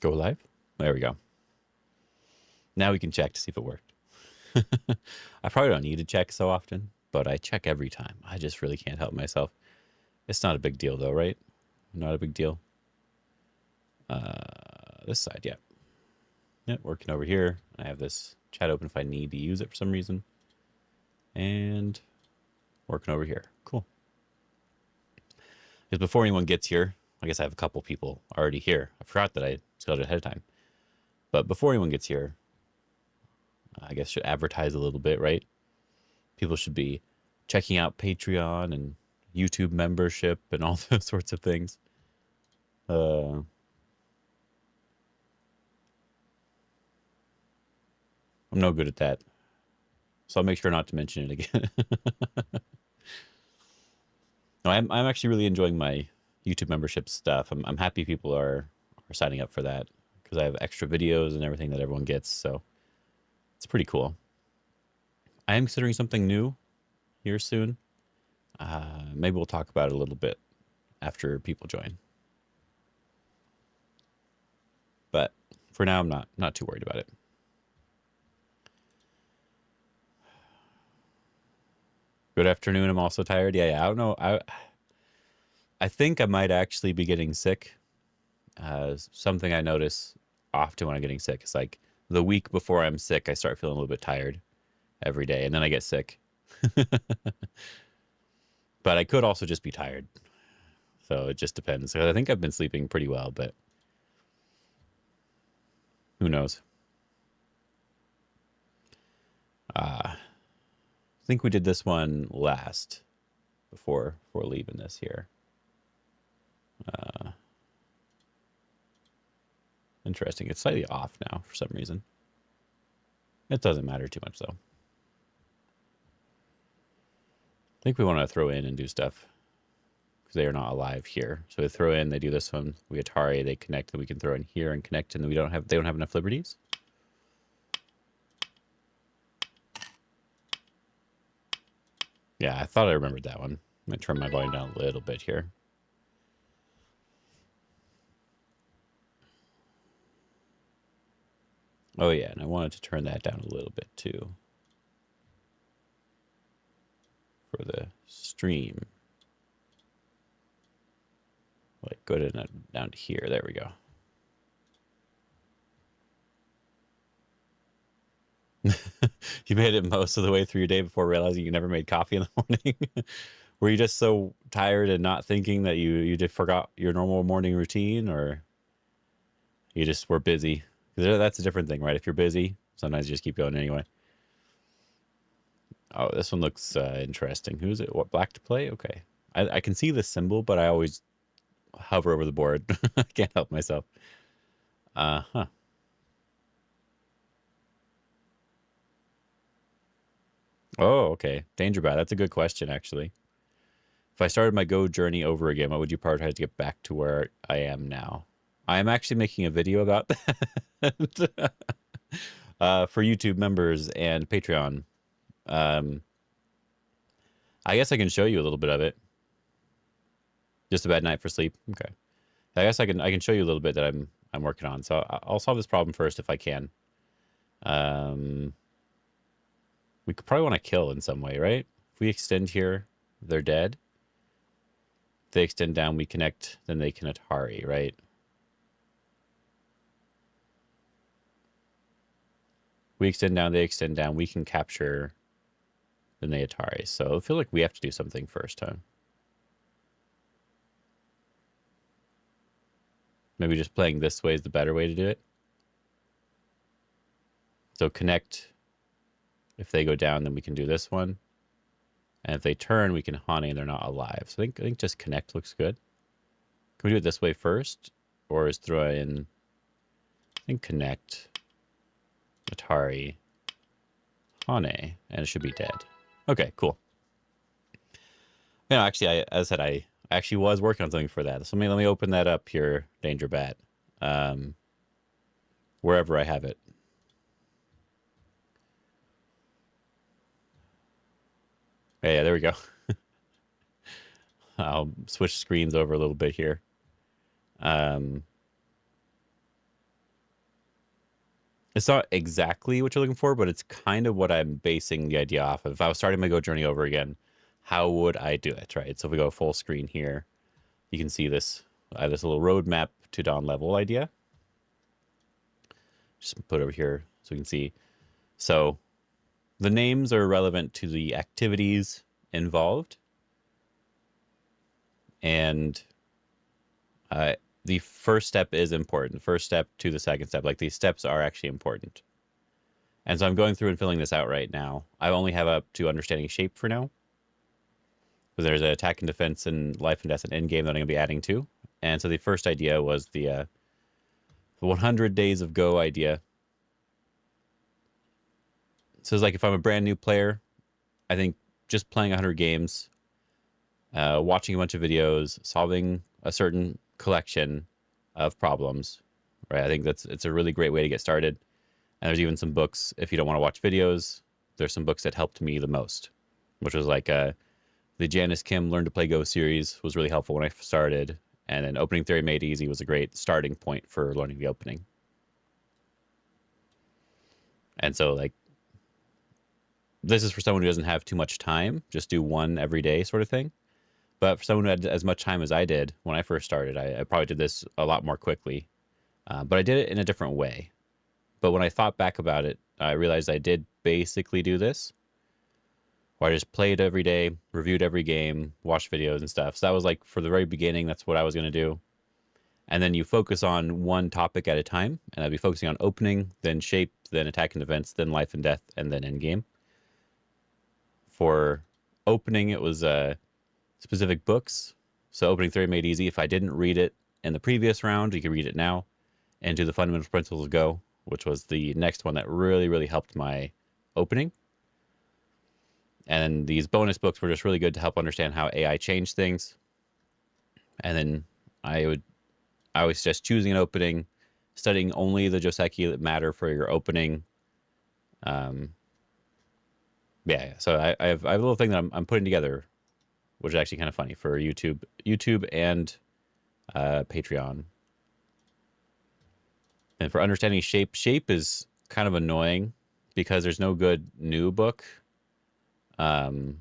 Go live. There we go. Now we can check to see if it worked. I probably don't need to check so often, but I check every time. I just really can't help myself. It's not a big deal though, right? Not a big deal. This side, yeah. Yep, working over here. I have this chat open if I need to use it for some reason. And working over here. Cool. Because before anyone gets here, I guess I have a couple people already here. I forgot that I scheduled it ahead of time. But before anyone gets here, I guess should advertise a little bit, right? People should be checking out Patreon and YouTube membership and all those sorts of things. I'm no good at that. So I'll make sure not to mention it again. No, I'm actually really enjoying my YouTube membership stuff. I'm happy people are signing up for that because I have extra videos and everything that everyone gets. So it's pretty cool. I am considering something new here soon. Maybe we'll talk about it a little bit after people join. But for now, I'm not too worried about it. Good afternoon. I'm also tired. Yeah, I don't know. I think I might actually be getting sick. Something I notice often when I'm getting sick is like the week before I'm sick, I start feeling a little bit tired every day, and then I get sick. But I could also just be tired. So it just depends. So I think I've been sleeping pretty well, but who knows? I think we did this one last before leaving this here. Interesting. It's slightly off now for some reason. It doesn't matter too much though. I think we want to throw in and do stuff because they are not alive here. So they throw in, they do this one. We Atari, they connect, and we can throw in here and connect, and they don't have enough liberties. Yeah, I thought I remembered that one. I'm gonna turn my volume down a little bit here. Oh yeah, and I wanted to turn that down a little bit too for the stream. Like go down to here. There we go. You made it most of the way through your day before realizing you never made coffee in the morning. Were you just so tired and not thinking that you just forgot your normal morning routine, or you just were busy? Because that's a different thing, right? If you're busy, sometimes you just keep going anyway. Oh, this one looks interesting. Who is it? What, black to play? Okay. I can see the symbol, but I always hover over the board. I can't help myself. Huh. Oh, okay. Danger Bat. That's a good question, actually. If I started my Go journey over again, what would you prioritize to get back to where I am now? I am actually making a video about that for YouTube members and Patreon. I guess I can show you a little bit of it. Just a bad night for sleep. Okay. I guess I can show you a little bit that I'm working on. So I'll solve this problem first if I can. We could probably want to kill in some way, right? If we extend here, they're dead. If they extend down, we connect, then they can Atari, right? We extend down, they extend down, we can capture, then they Atari. So I feel like we have to do something first, huh? Maybe just playing this way is the better way to do it. So connect. If they go down, then we can do this one. And if they turn, we can Hane and they're not alive. So I think just connect looks good. Can we do it this way first? Or is throw in, I think connect, Atari, Hane, and it should be dead. Okay, cool. You know, actually, as I said, I actually was working on something for that. So let me open that up here, Danger Bat, wherever I have it. Yeah, there we go. I'll switch screens over a little bit here. It's not exactly what you're looking for, but it's kind of what I'm basing the idea off of. If I was starting my Go journey over again, how would I do it, right? So if we go full screen here, you can see this. I have this little roadmap to dawn level idea. Just put it over here so we can see. So the names are relevant to the activities involved. And the first step is important. First step to the second step. Like these steps are actually important. And so I'm going through and filling this out right now. I only have up to understanding shape for now. So there's an attack and defense and life and death and end game that I'm going to be adding to. And so the first idea was the 100 days of Go idea. So it's like if I'm a brand new player, I think just playing 100 games, watching a bunch of videos, solving a certain collection of problems, right? I think it's a really great way to get started. And there's even some books, if you don't want to watch videos, there's some books that helped me the most, which was like the Janice Kim Learn to Play Go series was really helpful when I started. And then Opening Theory Made Easy was a great starting point for learning the opening. And so like, this is for someone who doesn't have too much time, just do one every day sort of thing. But for someone who had as much time as I did when I first started, I probably did this a lot more quickly. But I did it in a different way. But when I thought back about it, I realized I did basically do this, where I just played every day, reviewed every game, watched videos and stuff. So that was like, for the very beginning, that's what I was going to do. And then you focus on one topic at a time. And I'd be focusing on opening, then shape, then attack and defense, then life and death, and then end game. For opening, it was specific books. So Opening Theory Made Easy. If I didn't read it in the previous round, you can read it now. And do the Fundamental Principles of Go, which was the next one that really, really helped my opening. And these bonus books were just really good to help understand how AI changed things. And then I always suggest choosing an opening, studying only the Joseki that matter for your opening. Yeah. So I have a little thing that I'm putting together, which is actually kind of funny for YouTube and Patreon. And for understanding shape is kind of annoying because there's no good new book. And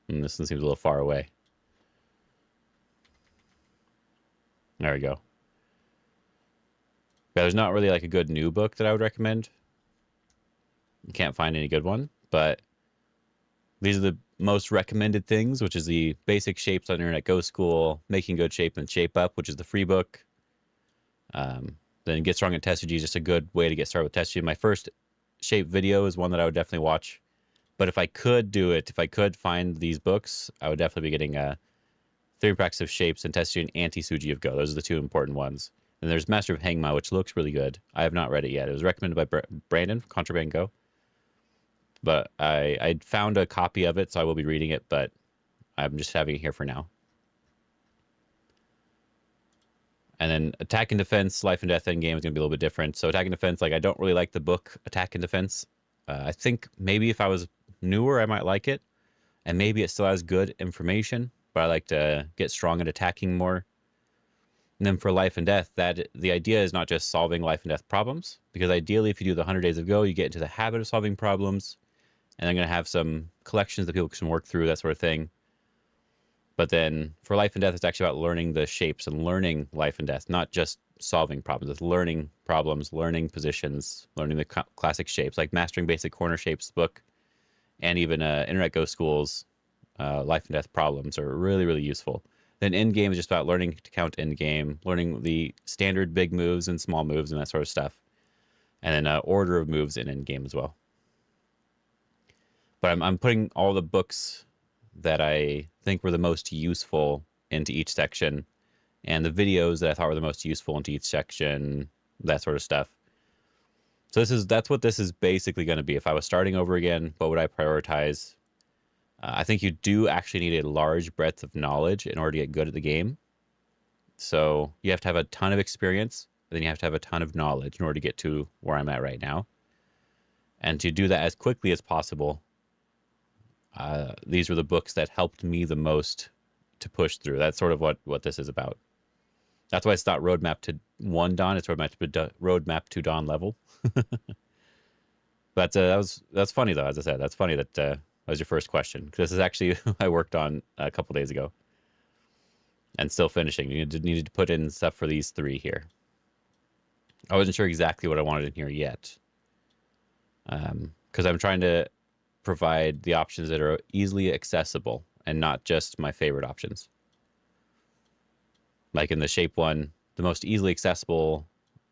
this one seems a little far away. There we go. Yeah, there's not really like a good new book that I would recommend. You can't find any good one, but these are the most recommended things, which is the basic shapes on Internet Go School, Making Good Shape and Shape Up, which is the free book. Then Get Strong at Testagy is just a good way to get started with Testagy. My first shape video is one that I would definitely watch. But if I could do it, if I could find these books, I would definitely be getting Theory and Practice of Shapes and Testagy and Anti-Suji of Go. Those are the two important ones. And there's Master of Hangma, which looks really good. I have not read it yet. It was recommended by Brandon from Contraband Go. But I found a copy of it, so I will be reading it, but I'm just having it here for now. And then Attack and Defense, Life and Death Endgame is going to be a little bit different. So Attack and Defense, like I don't really like the book Attack and Defense. I think maybe if I was newer, I might like it. And maybe it still has good information, but I like to get strong at attacking more. And then for Life and Death, the idea is not just solving life and death problems, because ideally if you do the 100 Days of Go, you get into the habit of solving problems. And I'm going to have some collections that people can work through, that sort of thing. But then for Life and Death, it's actually about learning the shapes and learning life and death, not just solving problems. It's learning problems, learning positions, learning the classic shapes, like Mastering Basic Corner Shapes book, and even Internet Go School's Life and Death problems are really, really useful. Then Endgame is just about learning to count endgame, learning the standard big moves and small moves and that sort of stuff. And then order of moves in Endgame as well. But I'm putting all the books that I think were the most useful into each section, and the videos that I thought were the most useful into each section, that sort of stuff. So that's what this is basically going to be. If I was starting over again, what would I prioritize? I think you do actually need a large breadth of knowledge in order to get good at the game. So you have to have a ton of experience, and then you have to have a ton of knowledge in order to get to where I'm at right now. And to do that as quickly as possible, these were the books that helped me the most to push through. That's sort of what this is about. That's why it's not roadmap to 1 dawn. It's roadmap to dawn level. But that's funny though. As I said, that's funny that was your first question, because this is actually I worked on a couple days ago, and still finishing. You needed to put in stuff for these 3 here. I wasn't sure exactly what I wanted in here yet, because I'm trying to provide the options that are easily accessible and not just my favorite options. Like in the shape one, the most easily accessible,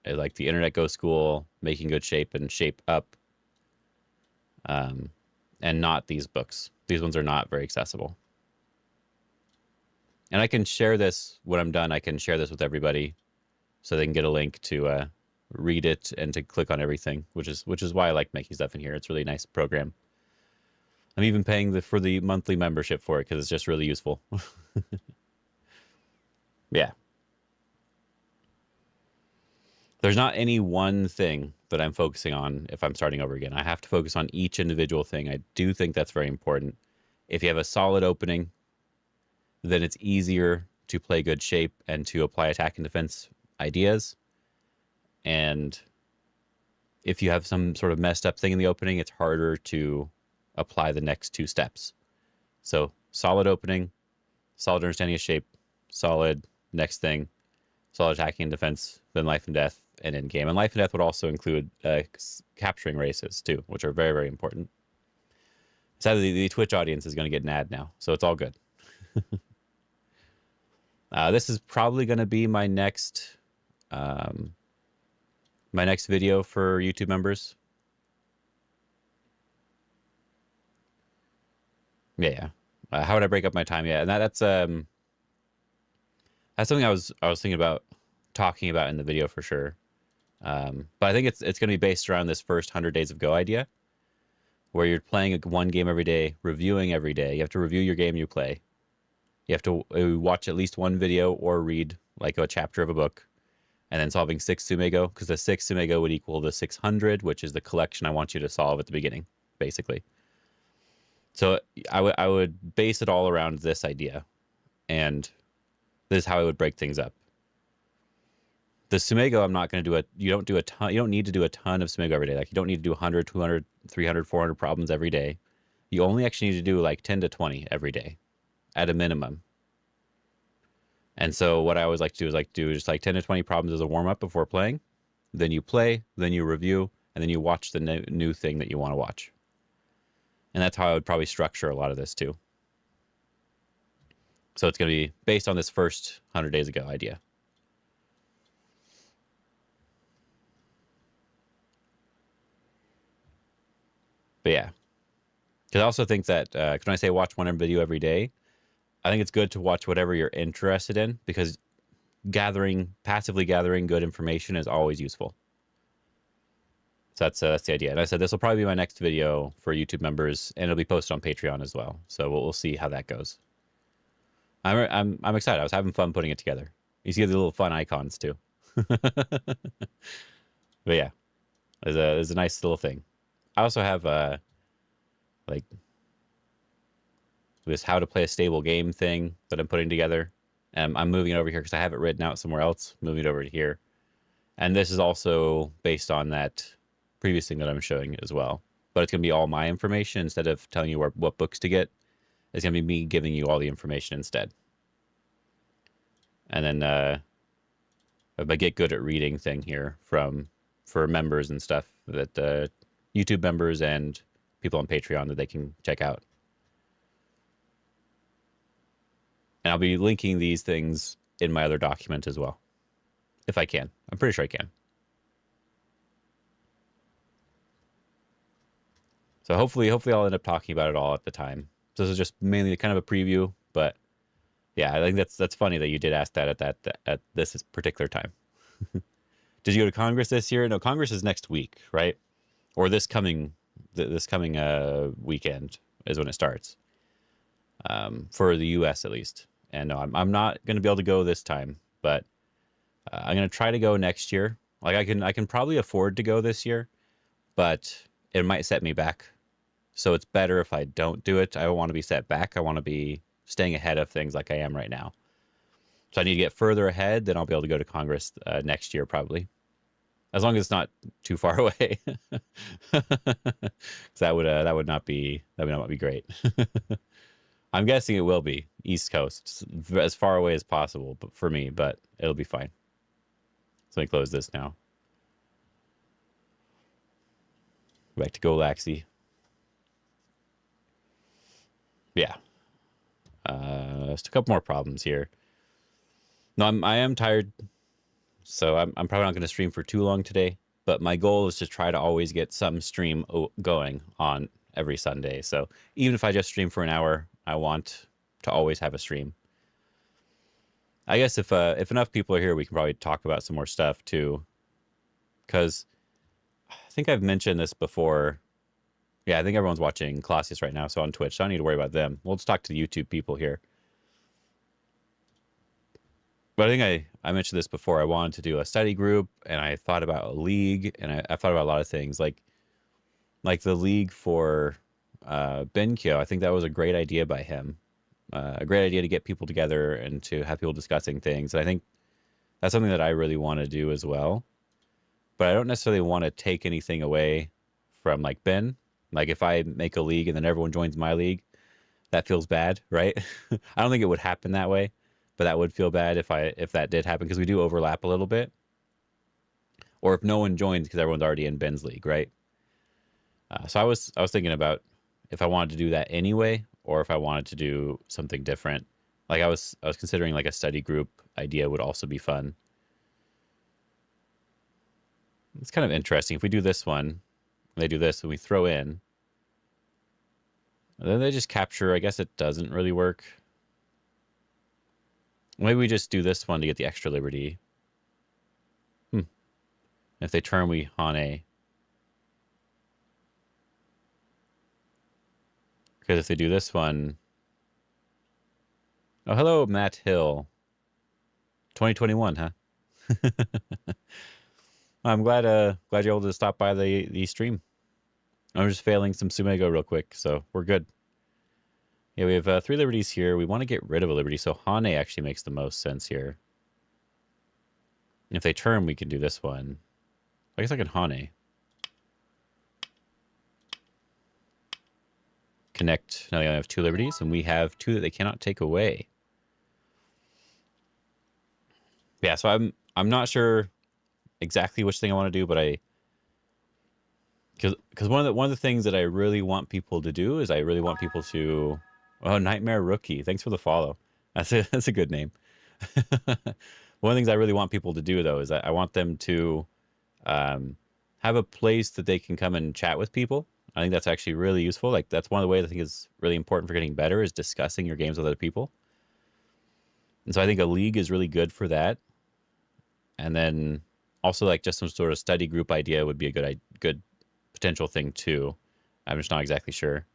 like the Internet Go School, Making Good Shape, and Shape Up, and not these books. These ones are not very accessible. And I can share this when I'm done. I can share this with everybody so they can get a link to read it and to click on everything, which is why I like making stuff in here. It's a really nice program. I'm even paying for the monthly membership for it because it's just really useful. Yeah. There's not any one thing that I'm focusing on if I'm starting over again. I have to focus on each individual thing. I do think that's very important. If you have a solid opening, then it's easier to play good shape and to apply attack and defense ideas. And if you have some sort of messed up thing in the opening, it's harder to apply the next 2 steps. So solid opening, solid understanding of shape, solid next thing, solid attacking and defense, then life and death, and end game. And life and death would also include capturing races too, which are very, very important. Sadly, the Twitch audience is going to get an ad now, so it's all good. This is probably going to be my next video for YouTube members. Yeah. How would I break up my time? Yeah, and that's something I was thinking about talking about in the video for sure. But I think it's going to be based around this first 100 days of Go idea, where you're playing one game every day, reviewing every day. You have to review your game you play. You have to watch at least one video or read like a chapter of a book, and then solving 6 Tsumego, because the 6 Tsumego would equal the 600, which is the collection I want you to solve at the beginning, basically. So I would base it all around this idea, and this is how I would break things up. The Tsumego, I'm not going to do you don't need to do a ton of Tsumego every day. Like, you don't need to do 100, 200, 300, 400 problems every day. You only actually need to do like 10 to 20 every day at a minimum. And so what I always like to do is do just like 10 to 20 problems as a warm-up before playing. Then you play, then you review, and then you watch the new thing that you want to watch. And that's how I would probably structure a lot of this too. So it's going to be based on this first 100 days ago idea. But yeah, because I also think that when I say watch one video every day, I think it's good to watch whatever you're interested in, because passively gathering good information is always useful. So that's the idea. And I said this will probably be my next video for YouTube members, and it'll be posted on Patreon as well. So we'll see how that goes. I'm excited. I was having fun putting it together. You see the little fun icons too. But yeah, there's a nice little thing. I also have like this how to play a stable game thing that I'm putting together. I'm moving it over here because I have it written out somewhere else. Moving it over to here. And this is also based on that previous thing that I'm showing as well. But it's going to be all my information instead of telling you what books to get. It's going to be me giving you all the information instead. And then a get good at reading thing here for members and stuff, that YouTube members and people on Patreon that they can check out. And I'll be linking these things in my other document as well, if I can. I'm pretty sure I can. So hopefully I'll end up talking about it all at the time. So this is just mainly kind of a preview, but yeah, I think that's funny that you did ask that at this particular time. Did you go to Congress this year? No, Congress is next week, right? Or this coming weekend is when it starts, for the U.S. at least. And no, I'm not going to be able to go this time, but I'm going to try to go next year. Like I can probably afford to go this year, but it might set me back. So it's better if I don't do it. I don't want to be set back. I want to be staying ahead of things like I am right now. So I need to get further ahead, then I'll be able to go to Congress next year probably, as long as it's not too far away. 'Cause that would not be great. I'm guessing it will be East Coast, as far away as possible, but for me, but it'll be fine. So let me close this now. Back to Galaxy. Yeah. Just a couple more problems here. No, I am tired, so I'm probably not going to stream for too long today. But my goal is to try to always get some stream going on every Sunday. So even if I just stream for an hour, I want to always have a stream. I guess if enough people are here, we can probably talk about some more stuff too. Because I think I've mentioned this before. Yeah, I think everyone's watching Classius right now, so on Twitch. So I don't need to worry about them. We'll just talk to the YouTube people here. But I think I mentioned this before. I wanted to do a study group, and I thought about a league, and I thought about a lot of things, like the league for Benkyo. I think that was a great idea by him. A great idea to get people together and to have people discussing things. And I think that's something that I really want to do as well. But I don't necessarily want to take anything away from like Ben. Like if I make a league and then everyone joins my league, that feels bad, right? I don't think it would happen that way, but that would feel bad if that did happen, because we do overlap a little bit. Or if no one joins because everyone's already in Ben's league, right? So I was thinking about if I wanted to do that anyway, or if I wanted to do something different. Like I was considering like a study group idea would also be fun. It's kind of interesting. If we do this one, they do this, and we throw in, and then they just capture. I guess it doesn't really work. Maybe we just do this one to get the extra liberty. If they turn, we Hane. Because if they do this one... Oh, hello, Matt Hill. 2021, huh? I'm glad you're able to stop by the stream. I'm just failing some Tsumego real quick, so we're good. Yeah, we have 3 liberties here. We want to get rid of a liberty, so Hane actually makes the most sense here. If they turn, we can do this one. I guess I can Hane. Connect. Now they only have 2 liberties, and we have 2 that they cannot take away. Yeah, so I'm not sure exactly which thing I want to do, but because one of the things that I really want people to do is I really want people to... Oh, Nightmare Rookie, thanks for the follow. That's a good name. One of the things I really want people to do, though, is I want them to have a place that they can come and chat with people. I think that's actually really useful. Like that's one of the ways I think is really important for getting better, is discussing your games with other people. And so I think a league is really good for that. And then also like just some sort of study group idea would be a good potential thing too. I'm just not exactly sure.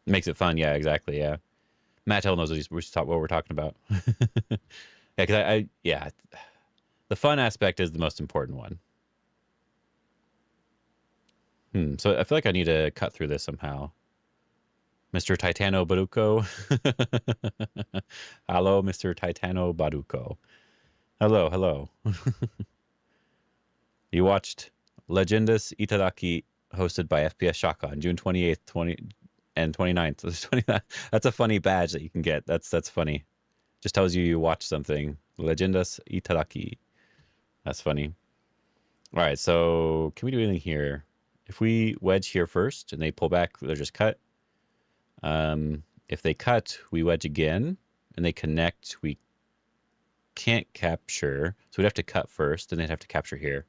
Makes it fun, yeah, exactly, yeah. Matt Hill knows what we're talking about. Yeah, because the fun aspect is the most important one. So I feel like I need to cut through this somehow. Mr. Titano Baduko. Hello, Mr. Titano Baduko. Hello. You watched Legendas Itadaki hosted by FPS Shaka on June 28th, and 29th. That's a funny badge that you can get. That's funny. Just tells you watched something. Legendas Itadaki. That's funny. All right, so can we do anything here? If we wedge here first and they pull back, they're just cut. If they cut, we wedge again and they connect. We can't capture, so we'd have to cut first, and they'd have to capture here.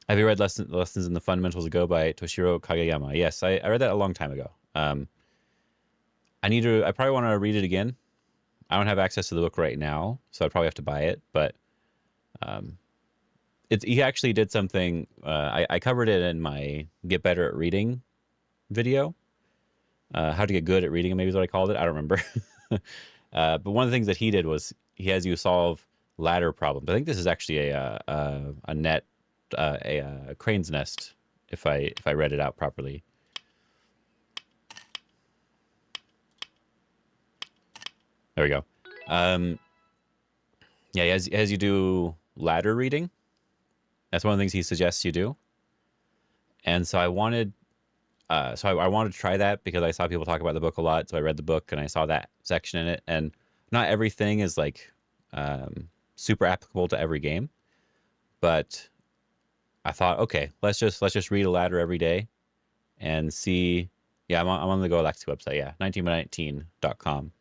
Have you read Lessons in the Fundamentals of Go by Toshiro Kageyama? Yes, I read that a long time ago. I probably want to read it again. I don't have access to the book right now, so I'd probably have to buy it. But he actually did something. I covered it in my Get Better at Reading video. How to get good at reading, maybe is what I called it. I don't remember. But one of the things that he did was he has you solve ladder problems. I think this is actually a net a crane's nest if I read it out properly. There we go. Yeah, as you do ladder reading. That's one of the things he suggests you do. And so I wanted I wanted to try that because I saw people talk about the book a lot. So I read the book and I saw that section in it. And not everything is like super applicable to every game, but I thought, okay, let's just read a ladder every day and see. Yeah, I'm on the Go Alexi website. Yeah, 19by19.com.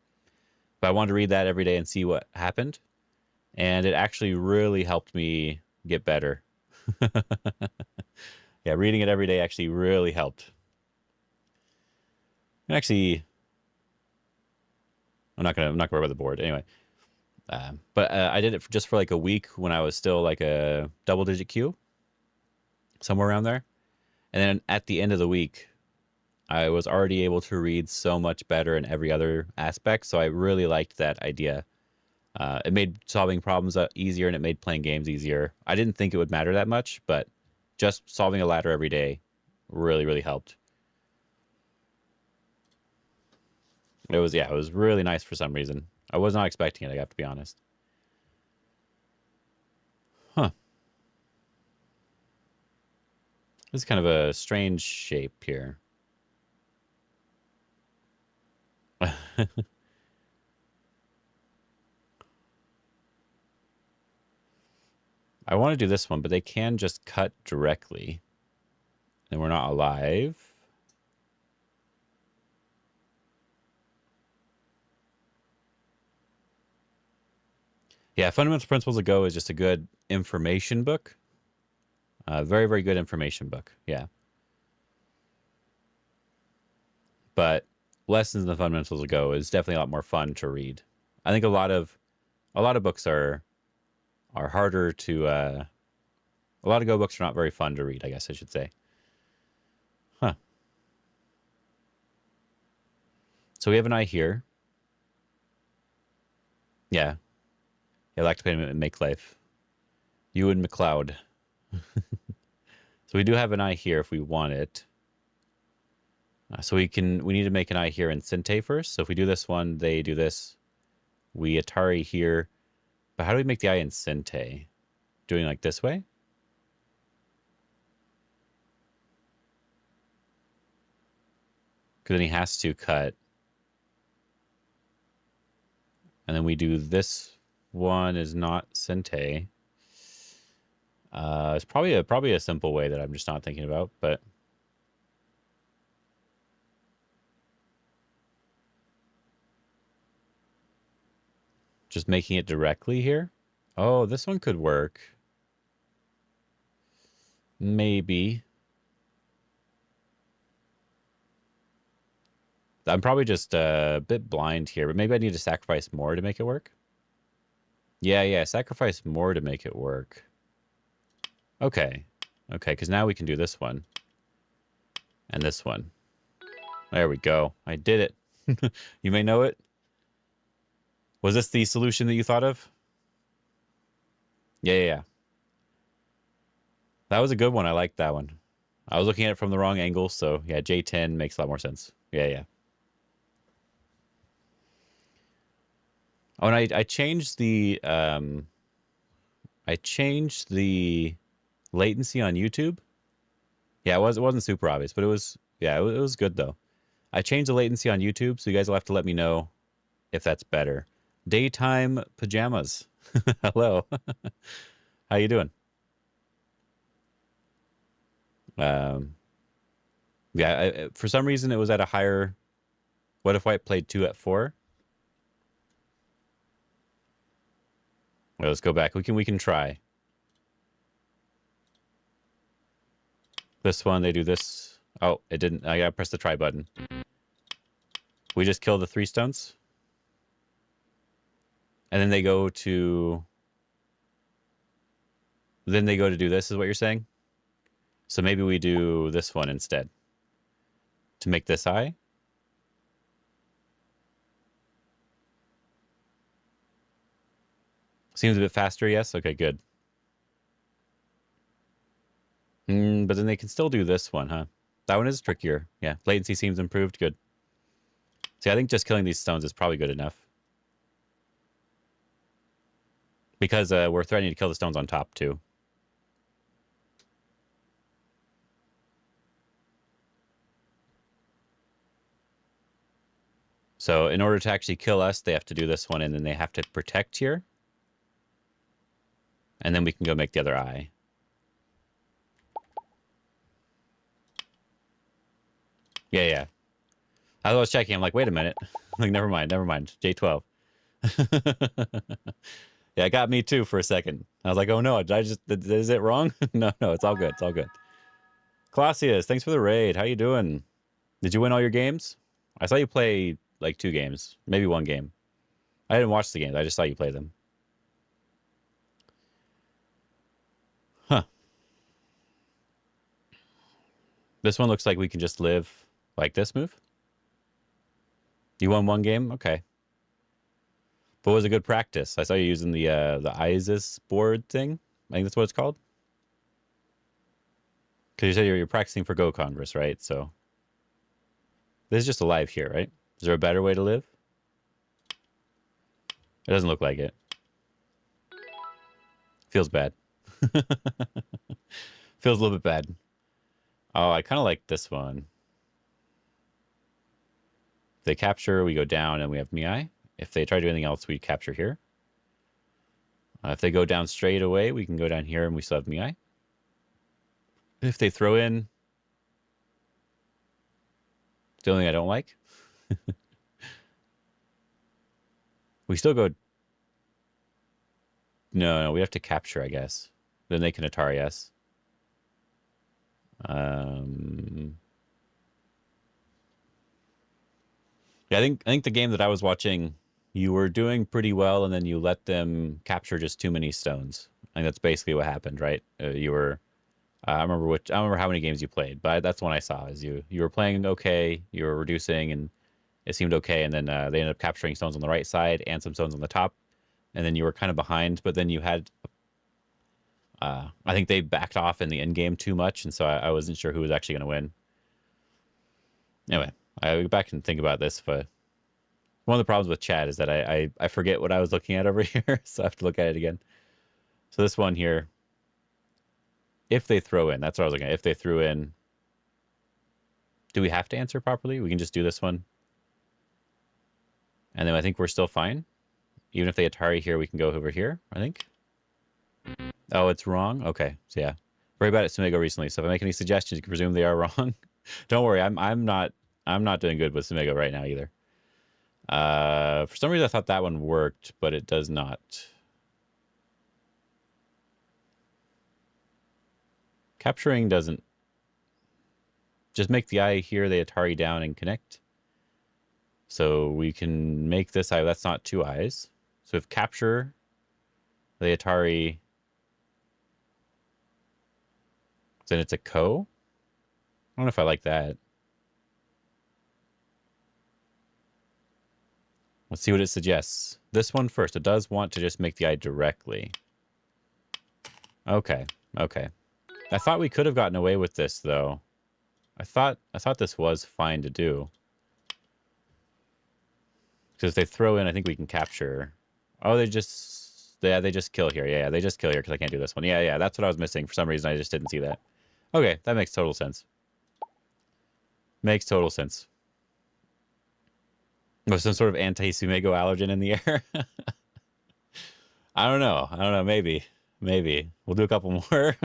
But I wanted to read that every day and see what happened, and it actually really helped me get better. Yeah, reading it every day actually really helped. And actually, I'm not gonna worry about the board anyway. But I did it just for like a week when I was still like a double-digit Q, somewhere around there. And then at the end of the week, I was already able to read so much better in every other aspect. So I really liked that idea. It made solving problems easier and it made playing games easier. I didn't think it would matter that much, but just solving a ladder every day really, really helped. It was really nice for some reason. I was not expecting it, I have to be honest. Huh. This is kind of a strange shape here. I want to do this one, but they can just cut directly. And we're not alive. Yeah, Fundamental Principles of Go is just a good information book. Very, very good information book. Yeah. But Lessons in the Fundamentals of Go is definitely a lot more fun to read. I think a lot of books are harder to a lot of Go books are not very fun to read, I guess I should say. Huh. So we have an eye here. Yeah. I like to play Make Life. You and McLeod. So we do have an eye here if we want it. So we need to make an eye here in Sinte first. So if we do this one, they do this. We Atari here. But how do we make the eye in Sinte? Doing like this way? Because then he has to cut. And then we do this one is not Sinte. It's probably a simple way that I'm just not thinking about, but just making it directly here. Oh, this one could work. Maybe. I'm probably just a bit blind here, but maybe I need to sacrifice more to make it work. Yeah, sacrifice more to make it work. Okay, because now we can do this one. And this one. There we go. I did it. You may know it. Was this the solution that you thought of? Yeah. That was a good one. I liked that one. I was looking at it from the wrong angle, so yeah, J10 makes a lot more sense. Yeah. Oh, and I changed the latency on YouTube. Yeah, it wasn't super obvious, but it was it was good though. I changed the latency on YouTube, so you guys will have to let me know if that's better. Daytime pajamas. Hello. How you doing? Yeah, for some reason it was at a higher. What if White played 2 at 4? Well, let's go back. We can try. This one, they do this. Oh, it didn't. I gotta press the try button. We just kill the 3 stones. And then they go to... Then they go to do this, is what you're saying? So maybe we do this one instead. To make this eye. Seems a bit faster, yes? Okay, good. But then they can still do this one, huh? That one is trickier. Yeah, latency seems improved. Good. See, I think just killing these stones is probably good enough. Because we're threatening to kill the stones on top, too. So in order to actually kill us, they have to do this one, and then they have to protect here. And then we can go make the other eye. Yeah, yeah. I was checking. I'm like, wait a minute. Like, never mind. J12. Yeah, it got me too for a second. I was like, oh no, is it wrong? No, it's all good. It's all good. Clausius, thanks for the raid. How you doing? Did you win all your games? I saw you play like 2 games, maybe 1 game. I didn't watch the games. I just saw you play them. Huh. This one looks like we can just live like this move. You won 1 game? Okay. But was a good practice. I saw you using the ISIS board thing. I think that's what it's called. Because you said you're practicing for Go Congress, right? So this is just a live here, right? Is there a better way to live? It doesn't look like it. Feels bad. Feels a little bit bad. Oh, I kind of like this one. If they capture, we go down and we have Miai. If they try to do anything else, we capture here. If they go down straight away, we can go down here and we still have Miai. If they throw in, the only thing I don't like. We still go. No, we have to capture, I guess. Then they can Atari us. Yeah, I think the game that I was watching, you were doing pretty well, and then you let them capture just too many stones. I think that's basically what happened, right? You were. I don't remember how many games you played, but that's one I saw. Is you were playing okay, you were reducing, and it seemed okay, and then they ended up capturing stones on the right side and some stones on the top, and then you were kind of behind, but then you had. I think they backed off in the end game too much, and so I wasn't sure who was actually going to win. Anyway, I go back and think about this, but one of the problems with chat is that I forget what I was looking at over here, so I have to look at it again. So this one here, if they throw in, that's what I was looking at. If they threw in, do we have to answer properly? We can just do this one. And then I think we're still fine. Even if they Atari here, we can go over here, I think. Oh, it's wrong? Okay, so yeah. Very bad at Tsumego recently, so if I make any suggestions, you can presume they are wrong. Don't worry, I'm not doing good with Tsumego right now either. For some reason I thought that one worked, but it does not. Capturing doesn't. Just make the eye here, they Atari down and connect. So we can make this eye, that's not 2 eyes. So if capture, the Atari, then it's a ko. I don't know if I like that. Let's see what it suggests. This one first. It does want to just make the eye directly. Okay. I thought we could have gotten away with this, though. I thought this was fine to do. Because if they throw in, I think we can capture. Oh, they just kill here. Yeah, they just kill here because I can't do this one. Yeah, that's what I was missing. For some reason, I just didn't see that. Okay, that makes total sense. Makes total sense. With some sort of anti-Tsumego allergen in the air. I don't know. Maybe. We'll do a couple more.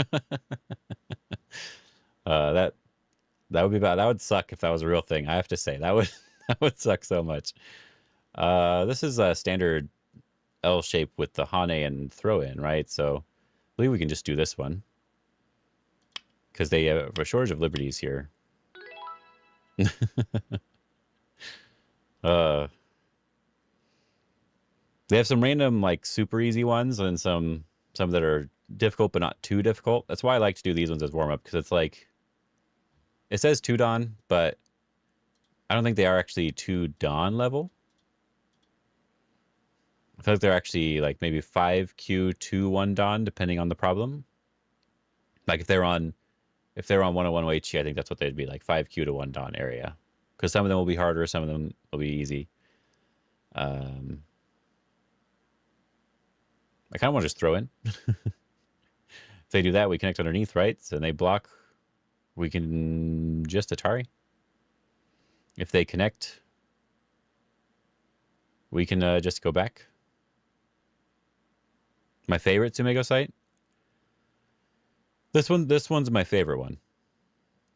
That would be bad. That would suck if that was a real thing. I have to say that would suck so much. This is a standard L shape with the Hane and throw in, right? So I believe we can just do this one because they have a shortage of liberties here. They have some random like super easy ones and some that are difficult but not too difficult. That's why I like to do these ones as warm up because it's like it says 2 Dawn, but I don't think they are actually 2 Dawn level. I feel like they're actually like maybe 5Q 2 1 Dawn depending on the problem. Like if they're on if they're on 101 Weichi, I think that's what they'd be like 5Q to 1 Don area. Because some of them will be harder, some of them will be easy. I kind of want to just throw in. If they do that, we connect underneath, right? So they block, we can just Atari. If they connect, we can just go back. My favorite Tsumego site? This one's my favorite one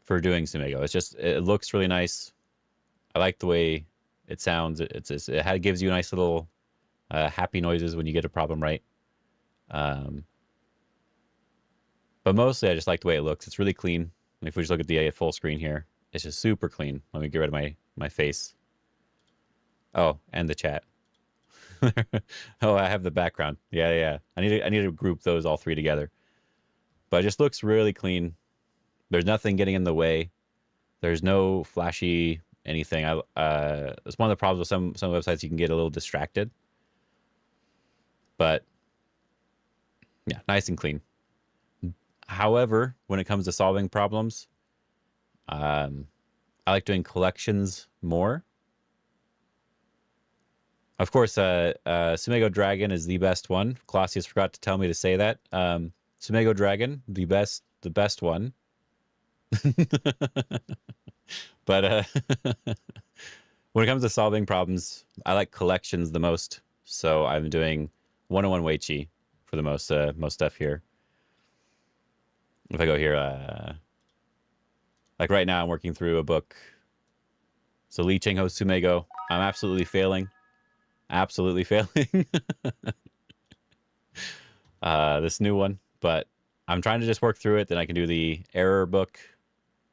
for doing Tsumego. It's just, it looks really nice. I like the way it sounds. It gives you nice little happy noises when you get a problem right. But mostly I just like the way it looks. It's really clean. If we just look at the full screen here, it's just super clean. Let me get rid of my face. Oh, and the chat. Oh, I have the background. Yeah. I need to group those all three together. But it just looks really clean. There's nothing getting in the way. There's no flashy anything. It's one of the problems with some websites. You can get a little distracted. But yeah, nice and clean. However, when it comes to solving problems, I like doing collections more. Of course, Tsumego Dragon is the best one. Clausius forgot to tell me to say that. Tsumego Dragon, the best one. But when it comes to solving problems, I like collections the most. So I'm doing 101 Weichi for the most stuff here. If I go here, like right now, I'm working through a book. So Li Cheng-ho Tsumego. I'm absolutely failing. Absolutely failing. This new one. But I'm trying to just work through it. Then I can do the error book.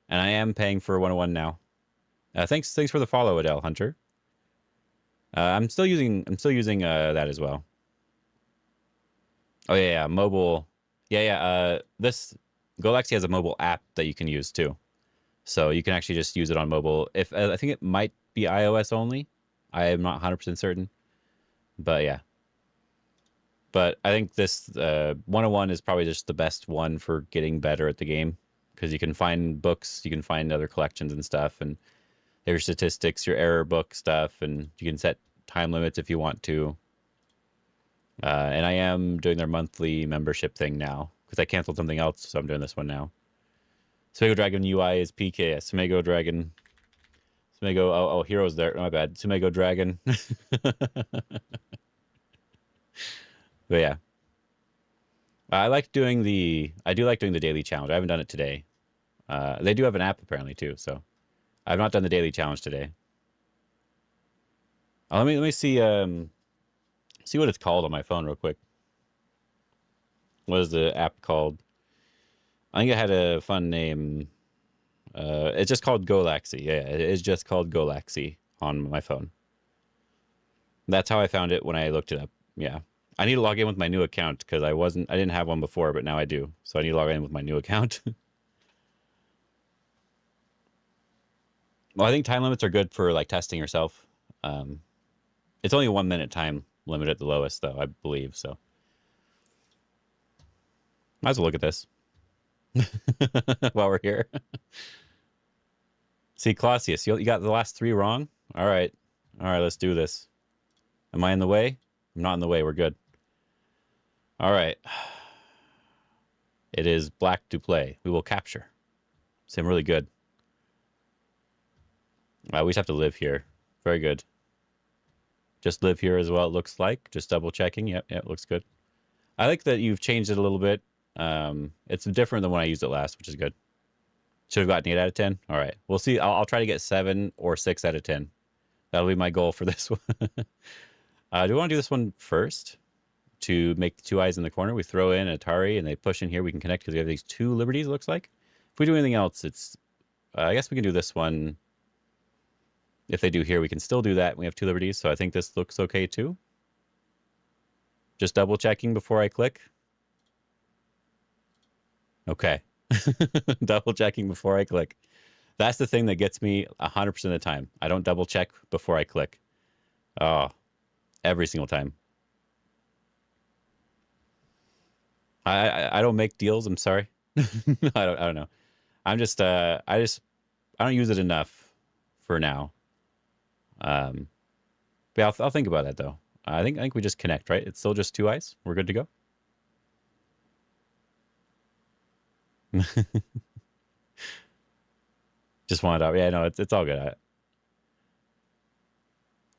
And I am paying for 101 now. Thanks for the follow, Adele Hunter. I'm still using that as well. Oh yeah, mobile. Yeah. This Galaxy has a mobile app that you can use too. So you can actually just use it on mobile. If I think it might be iOS only. I am not 100% certain. But yeah. But I think this 101 is probably just the best one for getting better at the game. Because you can find books, you can find other collections and stuff, and your statistics, your error book stuff, and you can set time limits if you want to. And I am doing their monthly membership thing now, because I canceled something else, so I'm doing this one now. Tsumego Dragon UI is PK. Yeah, Tsumego Dragon. Tsumego, oh, Hero's there. My bad. Tsumego Dragon. But yeah. I do like doing the daily challenge. I haven't done it today. They do have an app apparently too, so I've not done the daily challenge today. Let me see see what it's called on my phone real quick. What is the app called? I think it had a fun name. It's just called Galaxy. Yeah, it is just called Galaxy on my phone. That's how I found it when I looked it up. Yeah. I need to log in with my new account because I didn't have one before, but now I do. So I need to log in with my new account. Well, I think time limits are good for like testing yourself. It's only a 1 minute time limit at the lowest, though, I believe. So might as well look at this while we're here. See, Clausius, you got the last 3 wrong. All right, let's do this. Am I in the way? I'm not in the way. We're good. All right. It is black to play. We will capture. Seem really good. We just have to live here. Very good. Just live here as well, it looks like. Just double checking. Yep, it looks good. I like that you've changed it a little bit. It's different than when I used it last, which is good. Should have gotten 8 out of 10. All right. We'll see. I'll try to get 7 or 6 out of 10. That'll be my goal for this one. Do we want to do this one first? To make the 2 eyes in the corner, we throw in Atari and they push in here. We can connect because we have these 2 liberties, it looks like. If we do anything else, it's... I guess we can do this one. If they do here, we can still do that. We have 2 liberties, so I think this looks okay too. Just double checking before I click. Okay. Double checking before I click. That's the thing that gets me 100% of the time. I don't double check before I click. Oh, every single time. I don't make deals. I'm sorry. I don't know. I don't use it enough for now. But yeah, I'll think about that though. I think we just connect, right? It's still just 2 eyes. We're good to go. Just wanted out. Yeah, no, it's all good.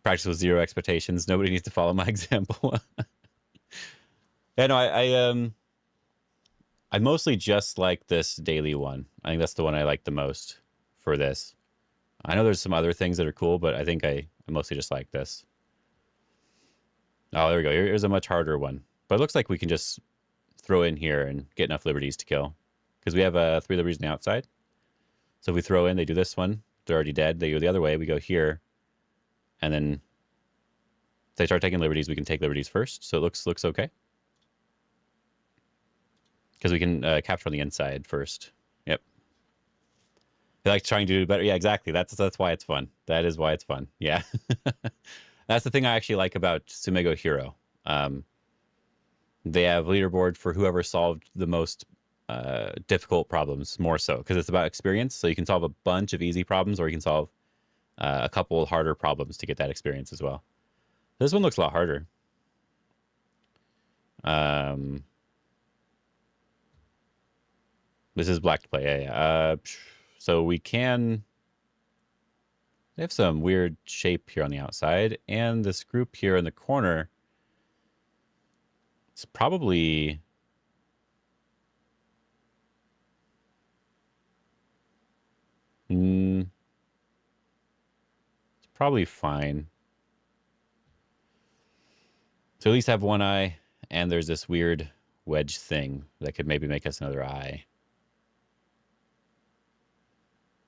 Practice with 0 expectations. Nobody needs to follow my example. Yeah, no, I mostly just like this daily one. I think that's the one I like the most for this. I know there's some other things that are cool, but I think I mostly just like this. Oh, there we go. Here's a much harder one. But it looks like we can just throw in here and get enough liberties to kill. Because we have 3 liberties on the outside. So if we throw in, they do this one. They're already dead. They go the other way. We go here. And then if they start taking liberties, we can take liberties first. So it looks okay. Because we can capture on the inside first. Yep. They like trying to do better. Yeah, exactly. That's why it's fun. That is why it's fun. Yeah. That's the thing I actually like about Tsumego Hero. They have leaderboard for whoever solved the most difficult problems, more so because it's about experience. So you can solve a bunch of easy problems, or you can solve a couple harder problems to get that experience as well. This one looks a lot harder. This is black to play. Yeah. So we can. They have some weird shape here on the outside, and this group here in the corner. It's probably. It's probably fine. So at least have one eye, and there's this weird wedge thing that could maybe make us another eye.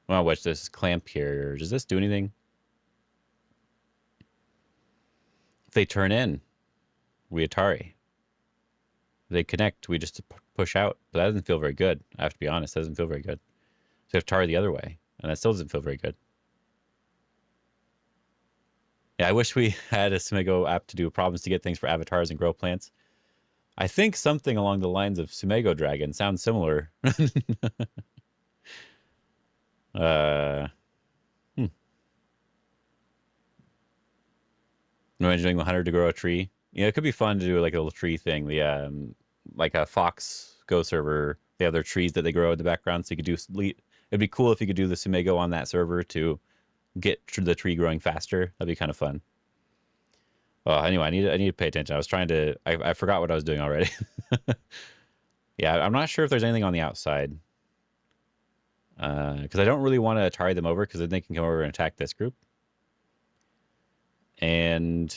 Well, watch this clamp here. Does this do anything? If they turn in, we Atari. If they connect, we just push out. But that doesn't feel very good. I have to be honest. That doesn't feel very good. So Atari the other way, and that still doesn't feel very good. Yeah, I wish we had a Tsumego app to do problems to get things for avatars and grow plants. I think something along the lines of Tsumego Dragon sounds similar. Imagining the hunter to grow a tree. Yeah, it could be fun to do like a little tree thing. The like a Fox Go server, they have their trees that they grow in the background. So you could do. It'd be cool if you could do the Tsumego on that server to get the tree growing faster. That'd be kind of fun. Oh, anyway, I need to pay attention. I was trying to. I forgot what I was doing already. Yeah, I'm not sure if there's anything on the outside. Because I don't really want to Atari them over, because then they can come over and attack this group. And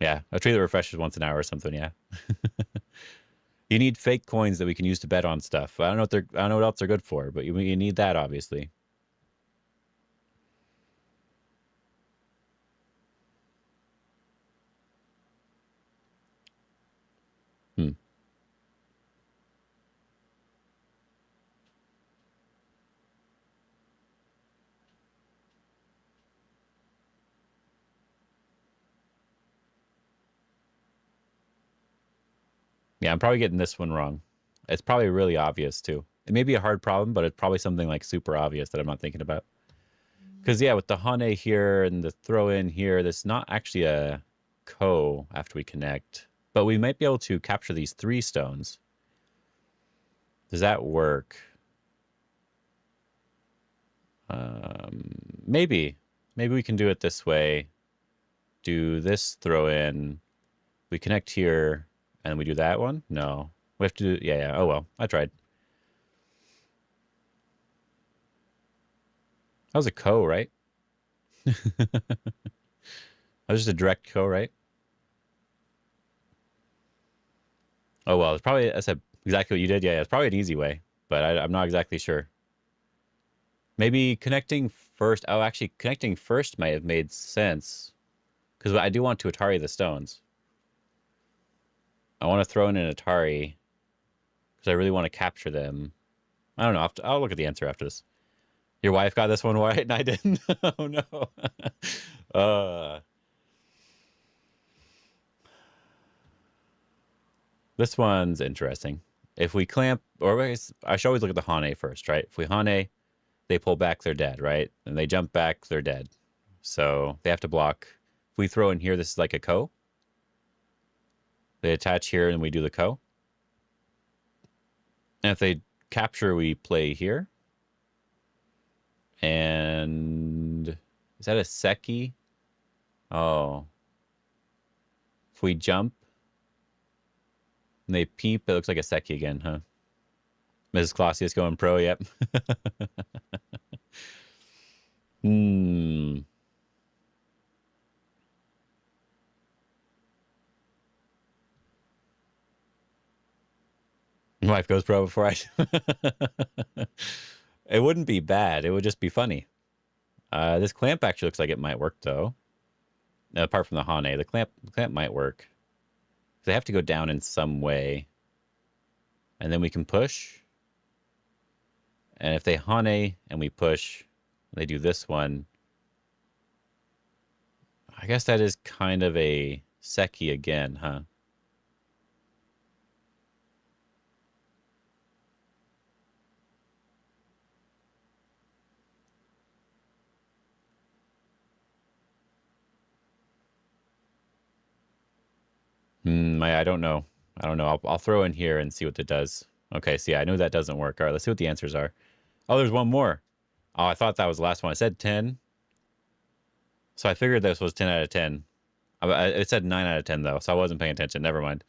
yeah, a tree that refreshes once an hour or something. Yeah. You need fake coins that we can use to bet on stuff. I don't know what else they're good for, but you need that, obviously. Yeah, I'm probably getting this one wrong. It's probably really obvious too. It may be a hard problem, but it's probably something like super obvious that I'm not thinking about. Because yeah, with the Hane here and the throw in here, there's not actually a Ko after we connect. But we might be able to capture these 3 stones. Does that work? Maybe. Maybe we can do it this way. Do this throw in. We connect here, and we do that one? No. We have to do... Yeah. Oh, well. I tried. That was a Ko, right? That was just a direct Ko, right? Oh, well. It's probably... That's exactly what you did. Yeah, it's probably an easy way, but I'm not exactly sure. Maybe connecting first... Oh, actually, connecting first might have made sense, because I do want to Atari the stones. I want to throw in an Atari because I really want to capture them. I don't know. I'll look at the answer after this. Your wife got this one right and I didn't. Oh no. This one's interesting. If we clamp, or I should always look at the Hane first, right? If we Hane, they pull back, they're dead, right? And they jump back, they're dead. So they have to block. If we throw in here, this is like a ko. They attach here and we do the ko. And if they capture, we play here. And is that a Seki? Oh. If we jump and they peep, it looks like a Seki again, huh? Mrs. Clausius going pro, yep. Hmm. My wife goes pro before I do. It wouldn't be bad. It would just be funny. This clamp actually looks like it might work, though. Apart from the Hane, the clamp might work. They have to go down in some way. And then we can push. And if they Hane and we push, they do this one. I guess that is kind of a Seki again, huh? I don't know. I don't know. I'll throw in here and see what it does. Okay, see, I knew that doesn't work. All right, let's see what the answers are. Oh, there's one more. Oh, I thought that was the last one. I said 10. So I figured this was 10 out of 10. It said 9 out of 10, though, so I wasn't paying attention. Never mind.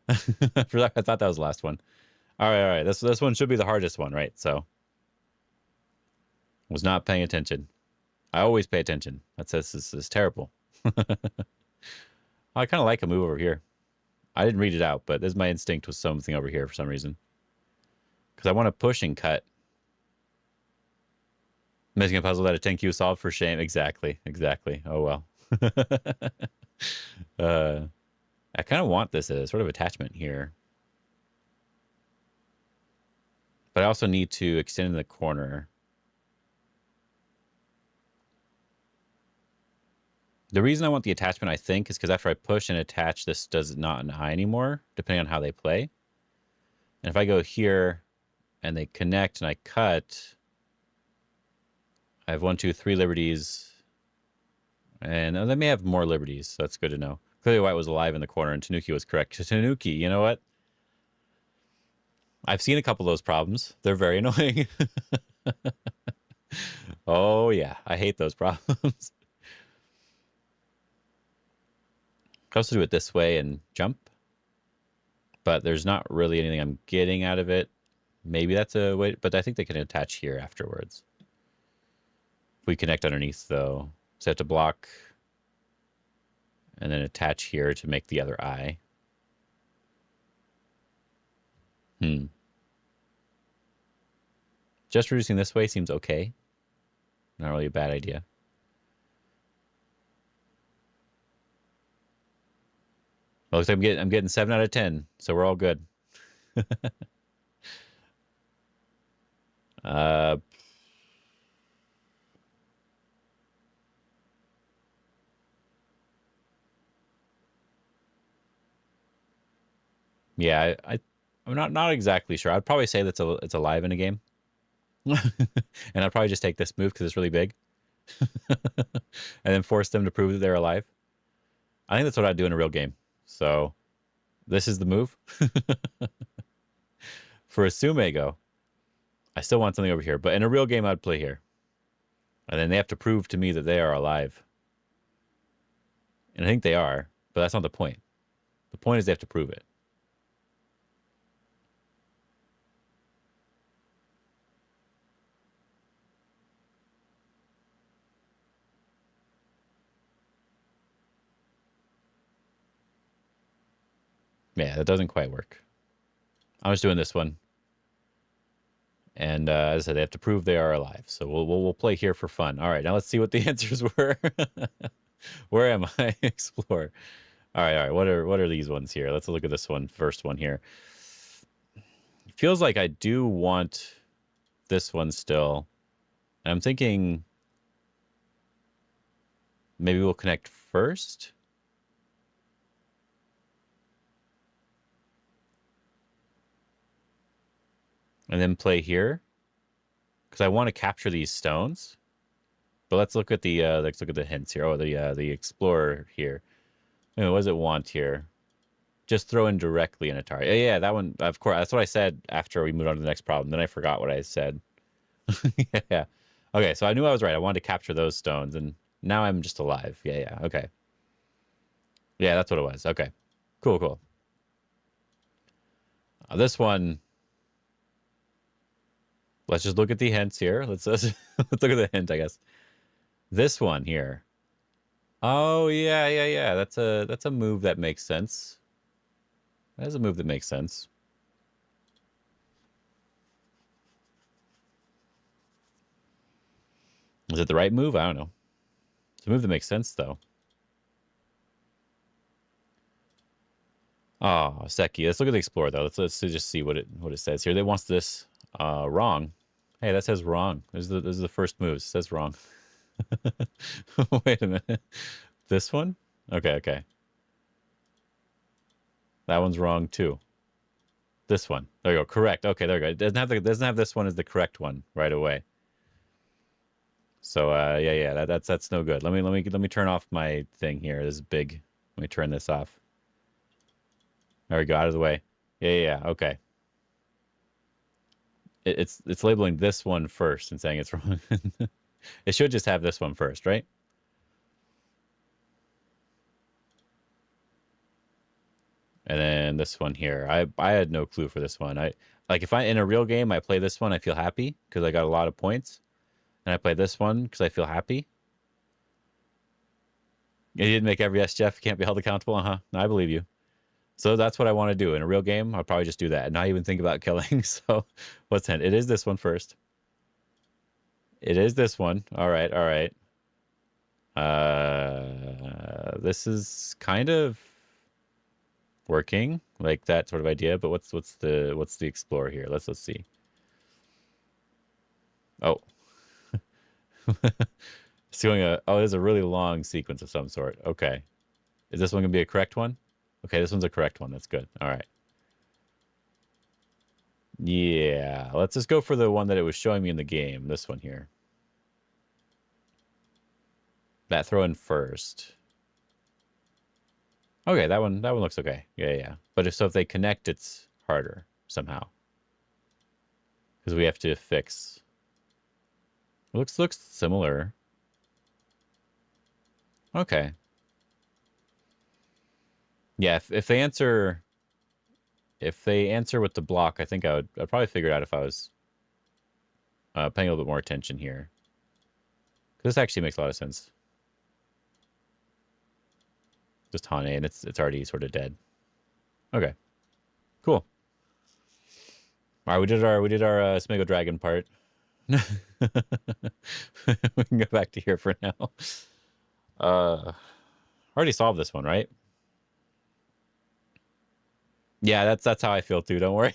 I thought that was the last one. All right. This one should be the hardest one, right? So was not paying attention. I always pay attention. This is terrible. I kind of like a move over here. I didn't read it out, but this my instinct was something over here for some reason. Because I want to push and cut. Missing a puzzle that a 10Q solved for shame. Exactly. Oh, well. I kind of want this as sort of attachment here. But I also need to extend in the corner. The reason I want the attachment, I think, is because after I push and attach, this does not an eye anymore, depending on how they play. And if I go here and they connect and I cut, I have 1, 2, 3 liberties. And they may have more liberties, so that's good to know. Clearly white was alive in the corner and Tanuki was correct. Tanuki, you know what? I've seen a couple of those problems. They're very annoying. Oh, yeah. I hate those problems. I also do it this way and jump. But there's not really anything I'm getting out of it. Maybe that's a way, but I think they can attach here afterwards. If we connect underneath, though, so I have to block and then attach here to make the other eye. Just reducing this way seems okay. Not really a bad idea. Looks like I'm getting 7 out of 10, so we're all good. Yeah, I'm not exactly sure. I'd probably say it's alive in a game. And I'd probably just take this move because it's really big. And then force them to prove that they're alive. I think that's what I'd do in a real game. So this is the move. For a Tsumego, I still want something over here. But in a real game, I'd play here. And then they have to prove to me that they are alive. And I think they are, but that's not the point. The point is they have to prove it. Yeah, that doesn't quite work. I'm just doing this one. And as I said, they have to prove they are alive. So we'll play here for fun. All right, now let's see what the answers were. Where am I? Explore. All right. What are these ones here? Let's look at this one, first one here. It feels like I do want this one still. And I'm thinking maybe we'll connect first. and then play here because I want to capture these stones. But let's look at the hints here. Oh, the explorer here. What does it want here? Just throw in directly in Atari. Yeah, that one. Of course, that's what I said after we moved on to the next problem. Then I forgot what I said. Yeah. Okay, so I knew I was right. I wanted to capture those stones, and now I'm just alive. Yeah. Okay. Yeah, that's what it was. Okay. Cool. This one. Let's just look at the hints here. Let's look at the hint, I guess. This one here. Oh yeah. That's a move that makes sense. That's a move that makes sense. Is it the right move? I don't know. It's a move that makes sense though. Oh, Seki. Let's look at the Explorer though. Let's just see what it says here. It wants this wrong. Hey, that says wrong. This is the first move. It says wrong. Wait a minute. This one? Okay. That one's wrong too. This one. There you go. Correct. Okay, there you go. It doesn't have this one as the correct one right away. So yeah, that's no good. Let me turn off my thing here. This is big. Let me turn this off. There we go, out of the way. Yeah, okay. It's labeling this one first and saying it's wrong. It should just have this one first, right? And then this one here. I had no clue for this one. Like if I in a real game I play this one, I feel happy because I got a lot of points. And I play this one because I feel happy. You didn't make every yes, Jeff. Can't be held accountable. No, I believe you. So that's what I want to do. In a real game, I'll probably just do that and not even think about killing. So what's hint? It is this one first. It is this one. All right. This is kind of working, like that sort of idea, but what's the Explorer here? Let's see. Oh. It's doing there's a really long sequence of some sort. Okay. Is this one gonna be a correct one? Okay, this one's a correct one. That's good. All right. Yeah, let's just go for the one that it was showing me in the game. This one here. That throw in first. Okay, that one looks okay. Yeah. But if they connect, it's harder somehow. Because we have to fix. Looks similar. Okay. Yeah, if they answer with the block, I think I'd probably figure it out if I was paying a little bit more attention here. This actually makes a lot of sense. Just Hane, and it's already sort of dead. Okay, cool. All right, we did our Tsumego dragon part. We can go back to here for now. Already solved this one, right? Yeah, that's how I feel too. Don't worry.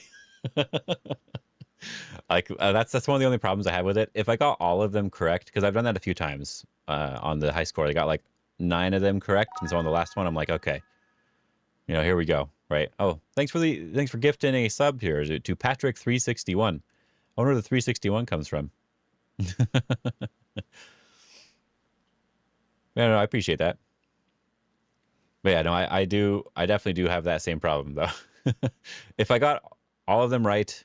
Like that's one of the only problems I have with it. If I got all of them correct, because I've done that a few times on the high score, I got like 9 of them correct, and so on the last one, I'm like, okay, here we go, right? Oh, thanks for gifting a sub here to Patrick361. I wonder where the 361 comes from. Yeah, no, I appreciate that. But yeah, no, I definitely do have that same problem though. If I got all of them right,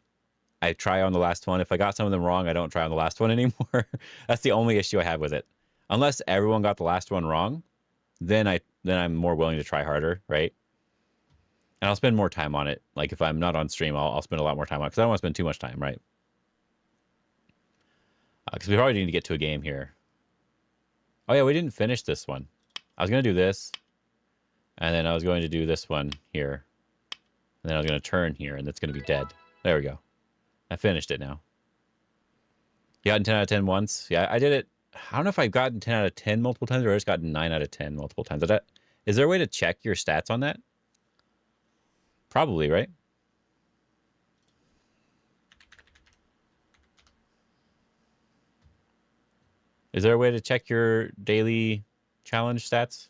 I try on the last one. If I got some of them wrong, I don't try on the last one anymore. That's the only issue I have with it. Unless everyone got the last one wrong, then I'm more willing to try harder, right? And I'll spend more time on it. Like if I'm not on stream, I'll spend a lot more time on it because I don't want to spend too much time, right? Because we probably need to get to a game here. Oh yeah, we didn't finish this one. I was gonna do this, and then I was going to do this one here, and then I was gonna turn here, and it's gonna be dead. There we go. I finished it now. You gotten 10 out of 10 once? Yeah, I did it. I don't know if I've gotten 10 out of 10 multiple times or I just gotten 9 out of 10 multiple times. Is there a way to check your stats on that? Probably, right? Is there a way to check your daily challenge stats?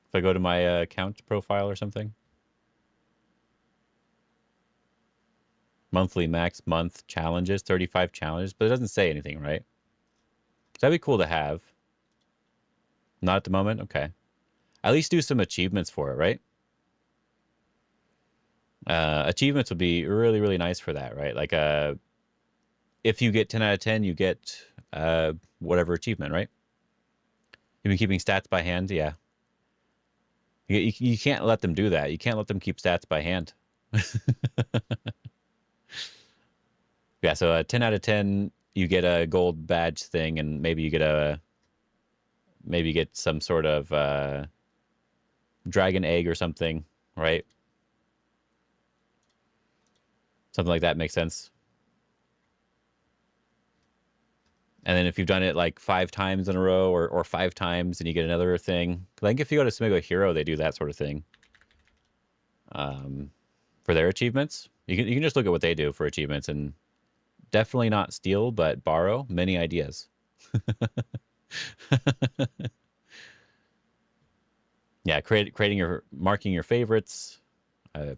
If I go to my account profile or something? Monthly max month challenges, 35 challenges, but it doesn't say anything, right? So that'd be cool to have. Not at the moment? Okay. At least do some achievements for it, right? Achievements would be really, really nice for that, right? Like, if you get 10 out of 10, you get whatever achievement, right? You've been keeping stats by hand, yeah. You can't let them do that. You can't let them keep stats by hand. Yeah, so 10 out of 10, you get a gold badge thing, and maybe you get some sort of dragon egg or something, right? Something like that makes sense. And then if you've done it like 5 times in a row or 5 times, and you get another thing. I think if you go to Tsumego Hero, they do that sort of thing. For their achievements. You can just look at what they do for achievements, and definitely not steal, but borrow many ideas. Yeah, marking your favorites.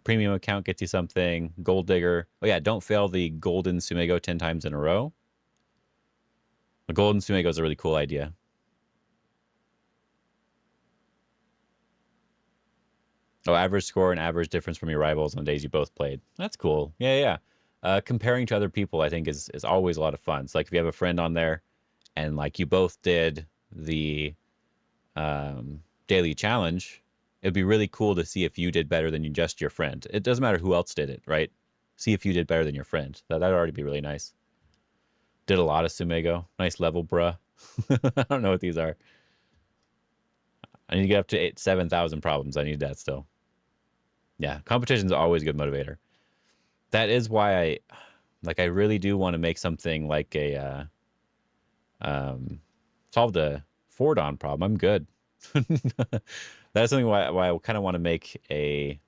Premium account gets you something. Gold digger. Oh yeah, don't fail the golden Tsumego 10 times in a row. The golden Tsumego is a really cool idea. Oh, average score and average difference from your rivals on the days you both played. That's cool. Yeah. Comparing to other people, I think, is always a lot of fun. So, like, if you have a friend on there and, like, you both did the daily challenge, it'd be really cool to see if you did better than just your friend. It doesn't matter who else did it, right? See if you did better than your friend. That'd already be really nice. Did a lot of Tsumego. Nice level, bruh. I don't know what these are. I need to get up to 7,000 problems. I need that still. Yeah, competition's always a good motivator. That is why I really do want to make something like a solved a Fordon problem. I'm good. That's something why I kind of want to make a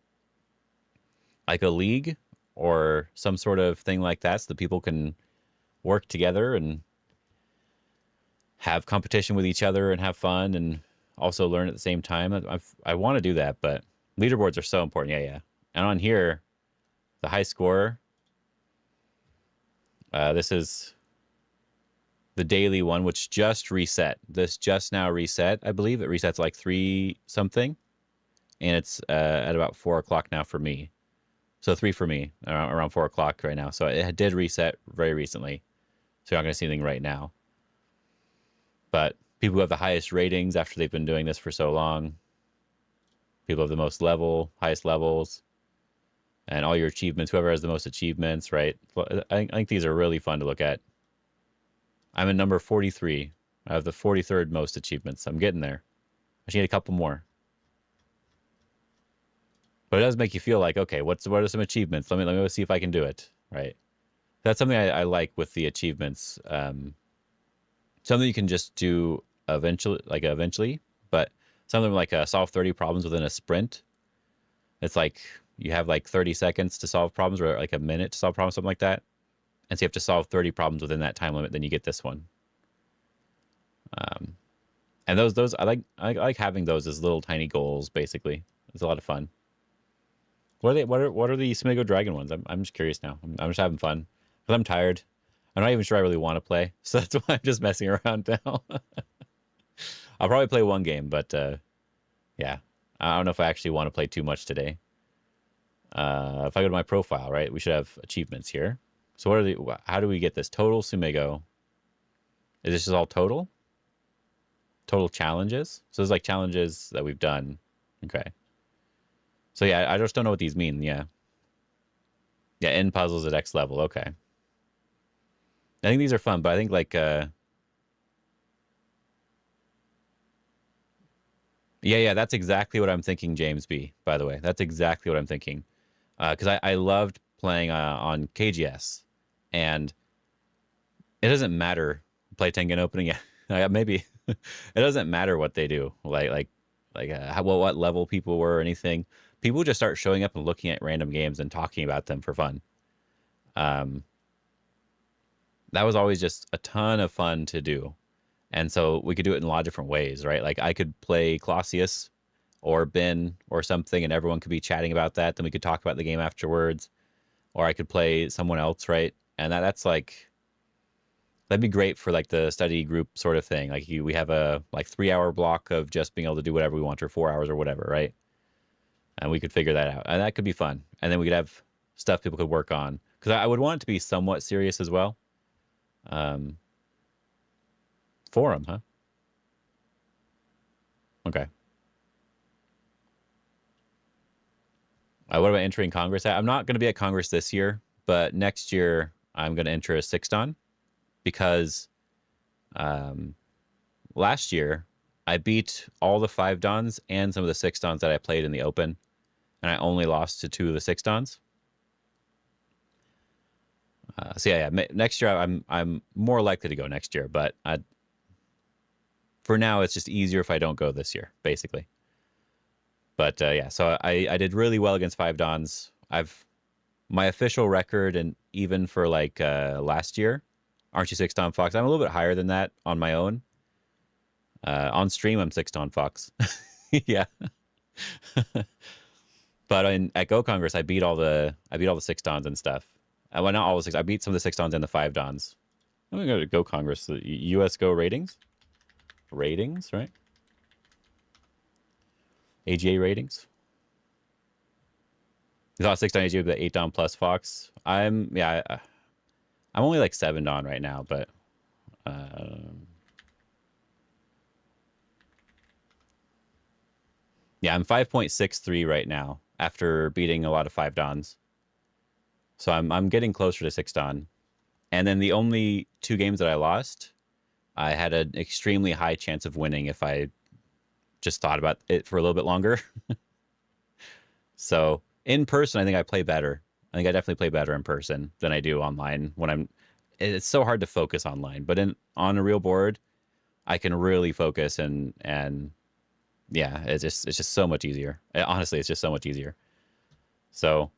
league or some sort of thing like that, so that people can work together and have competition with each other and have fun and also learn at the same time. I want to do that, but leaderboards are so important. Yeah. And on here, the high score, this is the daily one, which just reset. This just now reset, I believe. It resets like 3 something, and it's at about 4 o'clock now for me. So 3 for me, around 4 o'clock right now. So it did reset very recently. So you're not going to see anything right now. But people who have the highest ratings after they've been doing this for so long, people have the most highest levels, and all your achievements, whoever has the most achievements, right? I think these are really fun to look at. I'm at number 43. I have the 43rd most achievements. I'm getting there. I just need a couple more. But it does make you feel like, okay, what are some achievements? Let me go see if I can do it, right? That's something I like with the achievements. Something you can just do eventually, but something like solve 30 problems within a sprint. It's like you have like 30 seconds to solve problems, or like a minute to solve problems, something like that. And so you have to solve 30 problems within that time limit, then you get this one. And those I like having those as little tiny goals, basically. It's a lot of fun. What are the Tsumego Dragon ones? I'm just curious now. I'm just having fun. Because I'm tired. I'm not even sure I really want to play. So that's why I'm just messing around now. I'll probably play one game, but yeah. I don't know if I actually want to play too much today. If I go to my profile, right, we should have achievements here. So how do we get this? Total Tsumego. Is this just all total? Total challenges? So there's like challenges that we've done. Okay. So yeah, I just don't know what these mean. Yeah. Yeah, end puzzles at X level. Okay. I think these are fun, but I think like yeah, that's exactly what I'm thinking, James B, by the way. That's exactly what I'm thinking. Because I loved playing on KGS, and it doesn't matter. Play Tengen opening, yeah, maybe. It doesn't matter what they do, what level people were or anything. People just start showing up and looking at random games and talking about them for fun. That was always just a ton of fun to do. And so we could do it in a lot of different ways, right? Like I could play Clausius or Ben or something, and everyone could be chatting about that. Then we could talk about the game afterwards. or I could play someone else, right? And that's like that'd be great for like the study group sort of thing. Like we have a like 3 hour block of just being able to do whatever we want, or 4 hours or whatever, right? And we could figure that out, and that could be fun. And then we could have stuff people could work on, because I would want it to be somewhat serious as well. Um, Forum, huh? Okay. What about entering Congress? I'm not going to be at Congress this year, but next year I'm going to enter a 6 Dan, because um, last year I beat all the 5 Dans and some of the 6 Dans that I played in the open, and I only lost to 2 of the 6 Dans. So yeah, next year I'm more likely to go next year, but for now it's just easier if I don't go this year, basically. But yeah, so I did really well against 5 Dans. My official record, and even for like last year, aren't you 6 Dan Fox? I'm a little bit higher than that on my own. On stream, I'm 6 Dan Fox. Yeah. But at Go Congress, I beat all the 6 Dans and stuff. Well, not all the 6. I beat some of the 6 Dans and the 5 Dans. I'm gonna go to Go Congress. The US Go ratings, right? AGA ratings. You thought 6 Dan AGA, but 8 Dan plus Fox. I'm only like 7 Dan right now, but yeah, I'm 5.63 right now after beating a lot of 5 Dans. So I'm getting closer to 6 Dan. And then the only 2 games that I lost, I had an extremely high chance of winning if I just thought about it for a little bit longer. So in person, I think I play better. I think I definitely play better in person than I do online. It's so hard to focus online, but on a real board, I can really focus, and yeah, it's just so much easier. Honestly, it's just so much easier. So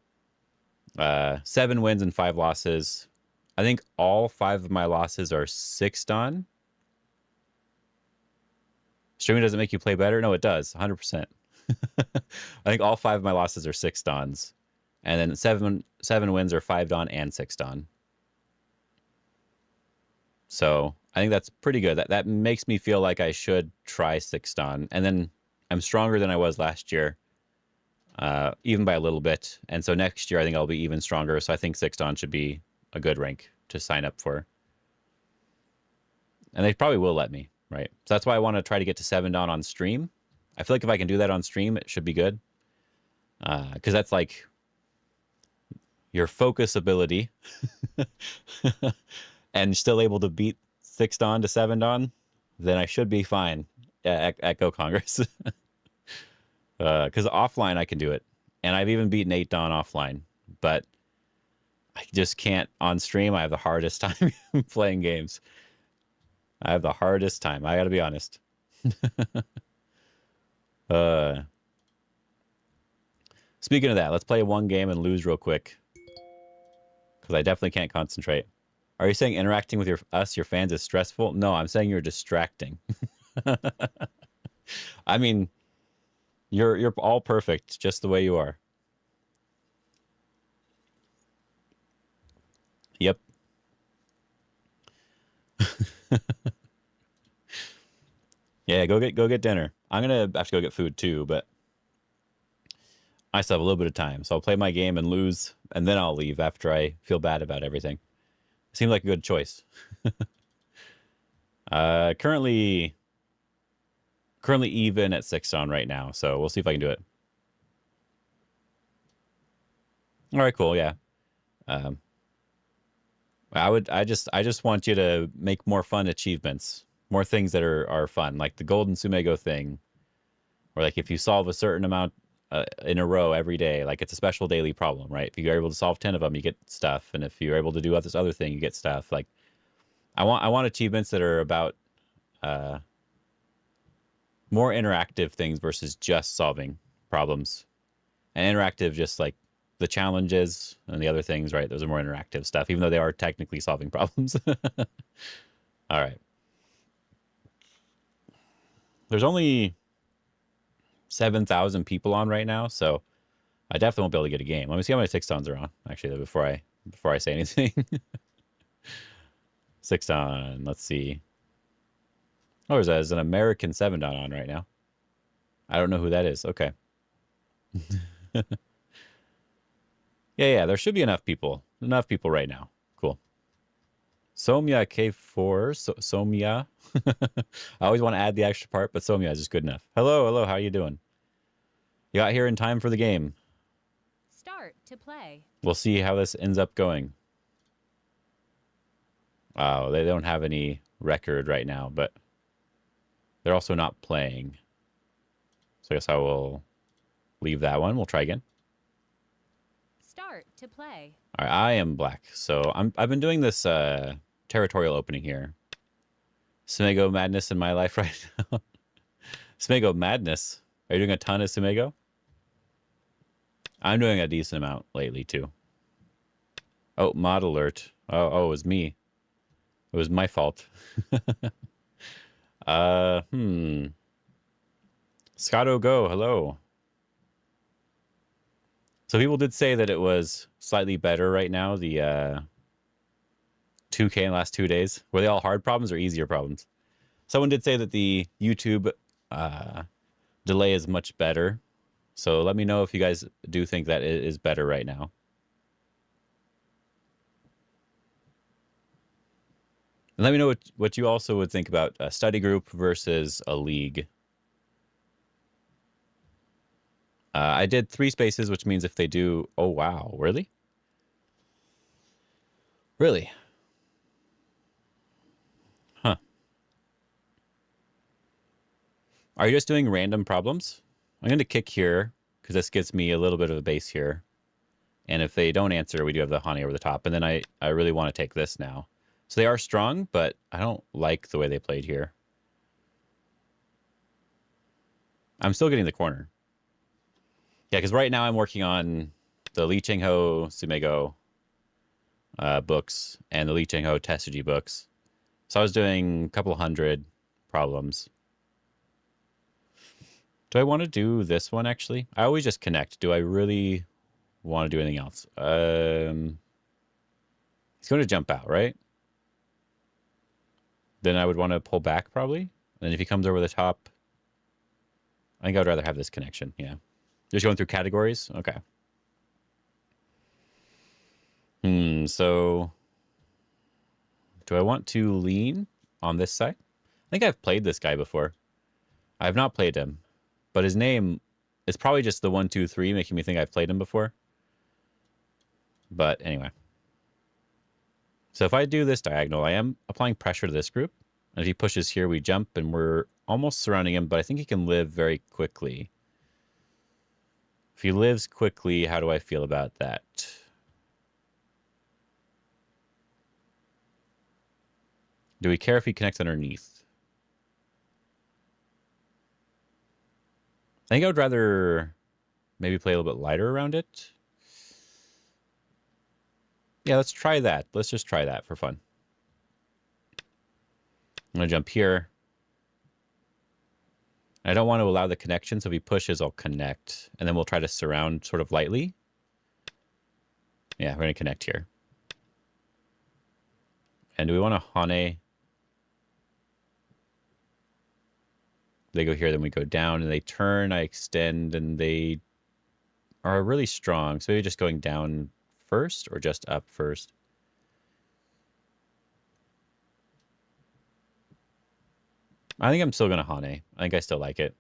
7 wins and 5 losses. I think all 5 of my losses are 6 Dan. Streaming doesn't make you play better? No, it does. 100%. I think all 5 of my losses are 6 Dans. And then 7 wins are 5 Dan and 6 Dan. So I think that's pretty good. That makes me feel like I should try 6 Dan. And then I'm stronger than I was last year, even by a little bit. And so next year I think I'll be even stronger. So I think 6 Dan should be a good rank to sign up for. And they probably will let me, right? So that's why I want to try to get to 7 Dan on stream. I feel like if I can do that on stream, it should be good. Because that's like your focus ability and still able to beat 6 Dan to 7 Dan, then I should be fine at Go Congress. Because offline I can do it. And I've even beaten 8 Dan offline. But I just can't on stream. I have the hardest time playing games. I have the hardest time. I got to be honest. Speaking of that, let's play 1 game and lose real quick, because I definitely can't concentrate. Are you saying interacting with your fans is stressful? No, I'm saying you're distracting. I mean, you're all perfect just the way you are. Yep. Yeah, go get dinner. I'm gonna have to go get food too, but I still have a little bit of time, so I'll play my game and lose, and then I'll leave after I feel bad about everything. Seems like a good choice. Currently even at 6 Dan right now, so we'll see if I can do it. All right, cool. Yeah. I just want you to make more fun achievements, more things that are fun, like the golden Tsumego thing, or like if you solve a certain amount in a row every day, like it's a special daily problem, right? If you're able to solve 10 of them, you get stuff, and if you're able to do this other thing, you get stuff. Like I want achievements that are about more interactive things versus just solving problems. And interactive, just like the challenges and the other things, right? Those are more interactive stuff, even though they are technically solving problems. All right. There's only 7,000 people on right now, so I definitely won't be able to get a game. Let me see how many 6-tons are on, actually, before I say anything. 6-ton, let's see. Oh, there's an American 7-ton on right now. I don't know who that is. Okay. Yeah, there should be enough people. Enough people right now. Cool. Somya K4. Somya. I always want to add the extra part, but Somya is just good enough. Hello. How you doing? You got here in time for the game. Start to play. We'll see how this ends up going. Wow, they don't have any record right now, but they're also not playing. So I guess I will leave that one. We'll try again. Start to play. All right, I am black. So I've been doing this territorial opening here. Tsumego madness in my life right now. Tsumego madness. Are you doing a ton of Tsumego? I'm doing a decent amount lately too. Oh, mod alert. Oh, it was me. It was my fault. Scotto Go, hello. So people did say that it was slightly better right now, the 2K in the last 2 days. Were they all hard problems or easier problems? Someone did say that the YouTube delay is much better. So let me know if you guys do think that it is better right now. And let me know what you also would think about a study group versus a league. I did 3 spaces, which means if they do... Oh, wow. Really? Really? Huh. Are you just doing random problems? I'm going to kick here, because this gives me a little bit of a base here. And if they don't answer, we do have the Hani over the top. And then I really want to take this now. So they are strong, but I don't like the way they played here. I'm still getting the corner. Yeah, because right now I'm working on the Lee Ching-ho Tsumego books and the Lee Ching-ho Tesuji books. So I was doing a couple hundred problems. Do I want to do this one, actually? I always just connect. Do I really want to do anything else? He's going to jump out, right? Then I would want to pull back, probably. And then if he comes over the top, I think I'd rather have this connection, yeah. Just going through categories? Okay. So do I want to lean on this side? I think I've played this guy before. I have not played him, but his name is probably just the 1, 2, 3, making me think I've played him before. But anyway. So if I do this diagonal, I am applying pressure to this group. And if he pushes here, we jump, and we're almost surrounding him, but I think he can live very quickly. If he lives quickly, how do I feel about that? Do we care if he connects underneath? I think I would rather maybe play a little bit lighter around it. Yeah, let's try that. Let's just try that for fun. I'm going to jump here. I don't want to allow the connection, so if he pushes, I'll connect. And then we'll try to surround sort of lightly. Yeah, we're going to connect here. And do we want to Hane? They go here, then we go down, and they turn, I extend, and they are really strong. So maybe just going down first or just up first. I think I'm still going to Hane. I think I still like it.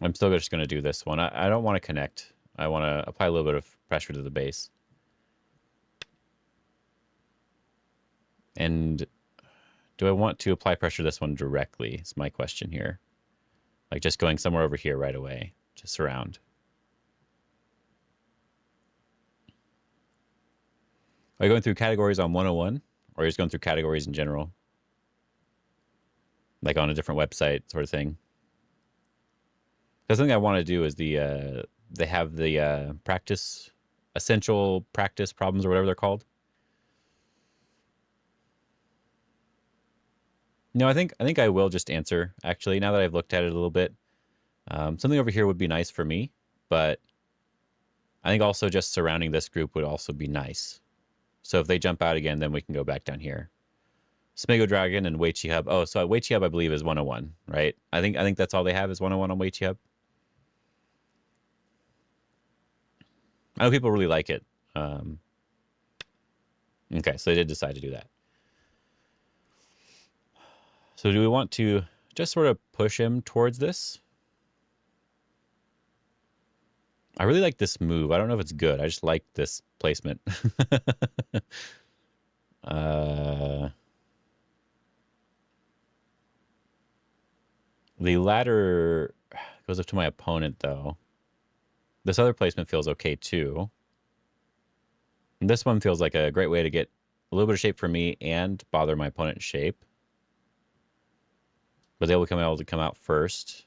I'm still just going to do this one. I don't want to connect. I want to apply a little bit of pressure to the base. And do I want to apply pressure to this one directly? Is my question here. Like just going somewhere over here right away to surround. Are you going through categories on 101? Or are you just going through categories in general? Like on a different website sort of thing? The thing I want to do is they have the essential practice problems or whatever they're called. No, I think I will just answer, actually, now that I've looked at it a little bit. Something over here would be nice for me, but I think also just surrounding this group would also be nice. So if they jump out again, then we can go back down here. Tsumego Dragon and Weichi Hub. Oh, so Weichi Hub, I believe, is 101, right? I think that's all they have is 101 on Weichi Hub. I know people really like it. Okay, so they did decide to do that. So do we want to just sort of push him towards this? I really like this move. I don't know if it's good. I just like this placement. The ladder goes up to my opponent, though. This other placement feels okay, too. And this one feels like a great way to get a little bit of shape for me and bother my opponent's shape. But they will come able to come out first.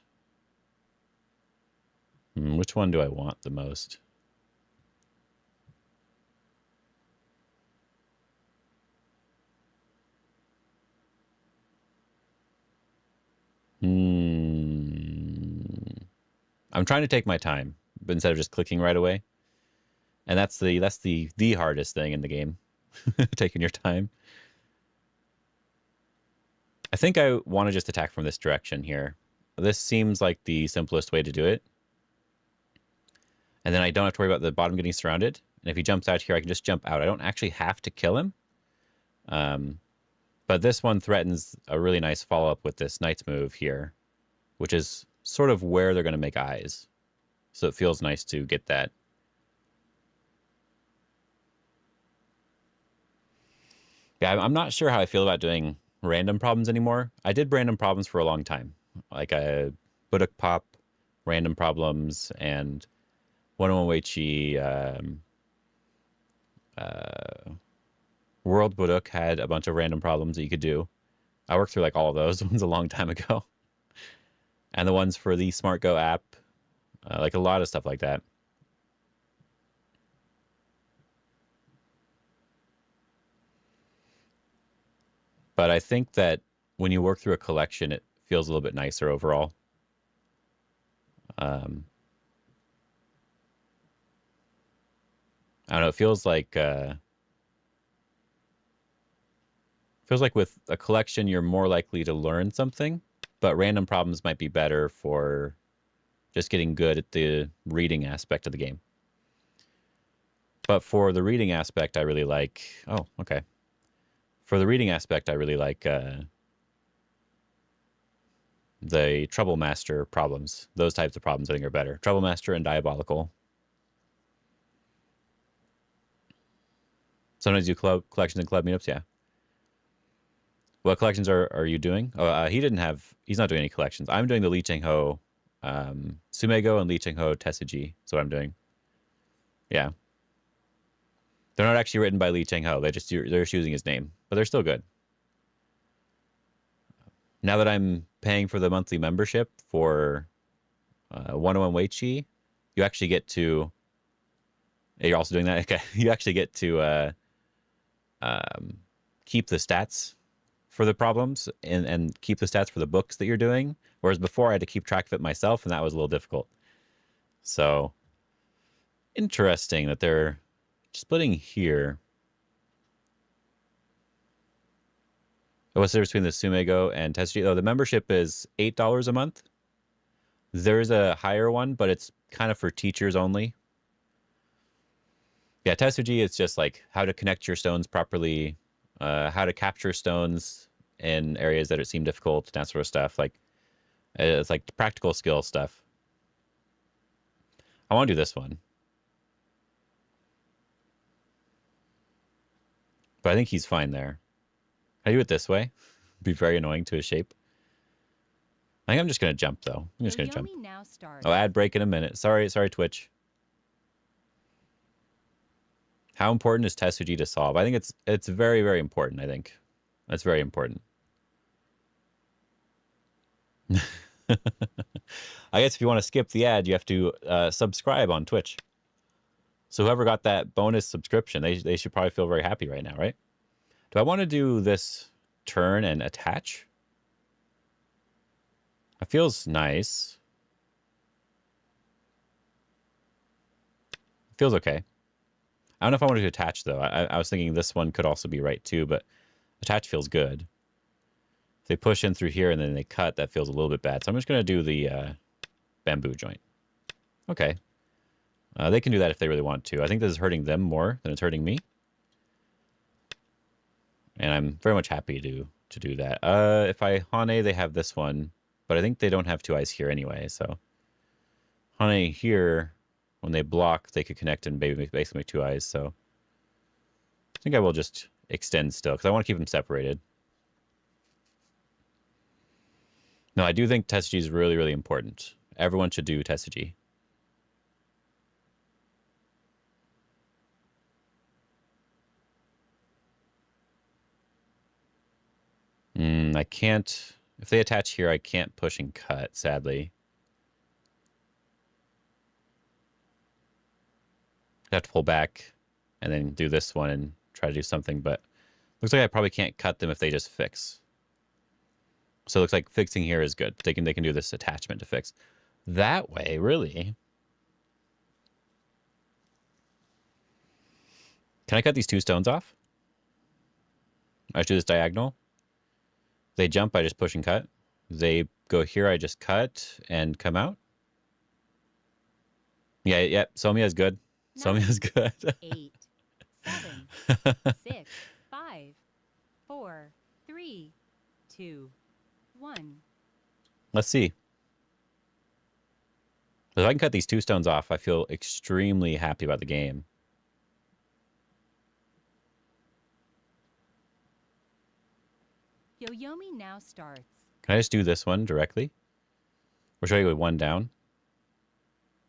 Which one do I want the most? I'm trying to take my time, but instead of just clicking right away. And that's the hardest thing in the game. Taking your time. I think I want to just attack from this direction here. This seems like the simplest way to do it. And then I don't have to worry about the bottom getting surrounded. And if he jumps out here, I can just jump out. I don't actually have to kill him. But this one threatens a really nice follow-up with this knight's move here, which is sort of where they're going to make eyes. So it feels nice to get that. Yeah, I'm not sure how I feel about doing random problems anymore. I did random problems for a long time. Like a Baduk pop, random problems, and 101 Weichi, World Baduk had a bunch of random problems that you could do. I worked through like all of those ones a long time ago. And the ones for the Smart Go app, like a lot of stuff like that. But I think that when you work through a collection, it feels a little bit nicer overall. I don't know. It feels like with a collection, you're more likely to learn something, but random problems might be better for just getting good at the reading aspect of the game. But for the reading aspect, I really like... Oh, okay. For the reading aspect, I really like the Trouble Master problems. Those types of problems I think are better. Trouble Master and Diabolical. Sometimes you collections and club meetups, yeah. What collections are you doing? Oh, he's not doing any collections. I'm doing the Lee Cheng-ho, Tsumego and Lee Cheng-ho Tesuji. That's what I'm doing. Yeah. They're not actually written by Lee Cheng-ho. They're just using his name, but they're still good. Now that I'm paying for the monthly membership for 101 Weichi, you actually get to... You're also doing that? Okay. You actually get to keep the stats for the problems and keep the stats for the books that you're doing. Whereas before I had to keep track of it myself, and that was a little difficult. So interesting that they're splitting here. What's the difference between the Tsumego and Tesuji? Oh, the membership is $8 a month. There's a higher one, but it's kind of for teachers only. Yeah, Tesuji is just like how to connect your stones properly, how to capture stones in areas that seem difficult, that sort of stuff. Like it's like practical skill stuff. I want to do this one, but I think he's fine there. Can I do it this way? It'd be very annoying to his shape. I think I'm just gonna jump though. I'm just gonna jump. Now starts. Oh, ad break in a minute. Sorry, Twitch. How important is Tesuji to solve? I think it's very, very important, I think. That's very important. I guess if you want to skip the ad, you have to subscribe on Twitch. So whoever got that bonus subscription, they should probably feel very happy right now, right? Do I want to do this turn and attach? It feels nice. It feels okay. I don't know if I wanted to attach, though. I was thinking this one could also be right, too, but attach feels good. If they push in through here and then they cut, that feels a little bit bad. So I'm just going to do the bamboo joint. Okay. They can do that if they really want to. I think this is hurting them more than it's hurting me. And I'm very much happy to do that. If I Hane, they have this one. But I think they don't have two eyes here anyway, so... Hane here, when they block, they could connect and basically make two eyes, so... I think I will just extend still, because I want to keep them separated. No, I do think Tessigi is really, really important. Everyone should do Tessigi. I can't... If they attach here, I can't push and cut, sadly. I have to pull back and then do this one and try to do something, but looks like I probably can't cut them if they just fix. So it looks like fixing here is good. They can do this attachment to fix. That way, really. Can I cut these two stones off? I just do this diagonal. They jump, I just push and cut. They go here, I just cut and come out. Yeah, Somia is good. Somia is good. 8, 7, 6, 5, 4, 3, 2, 1. Let's see. If I can cut these two stones off, I feel extremely happy about the game. Yoyomi now starts. Can I just do this one directly? Or should I go with one down?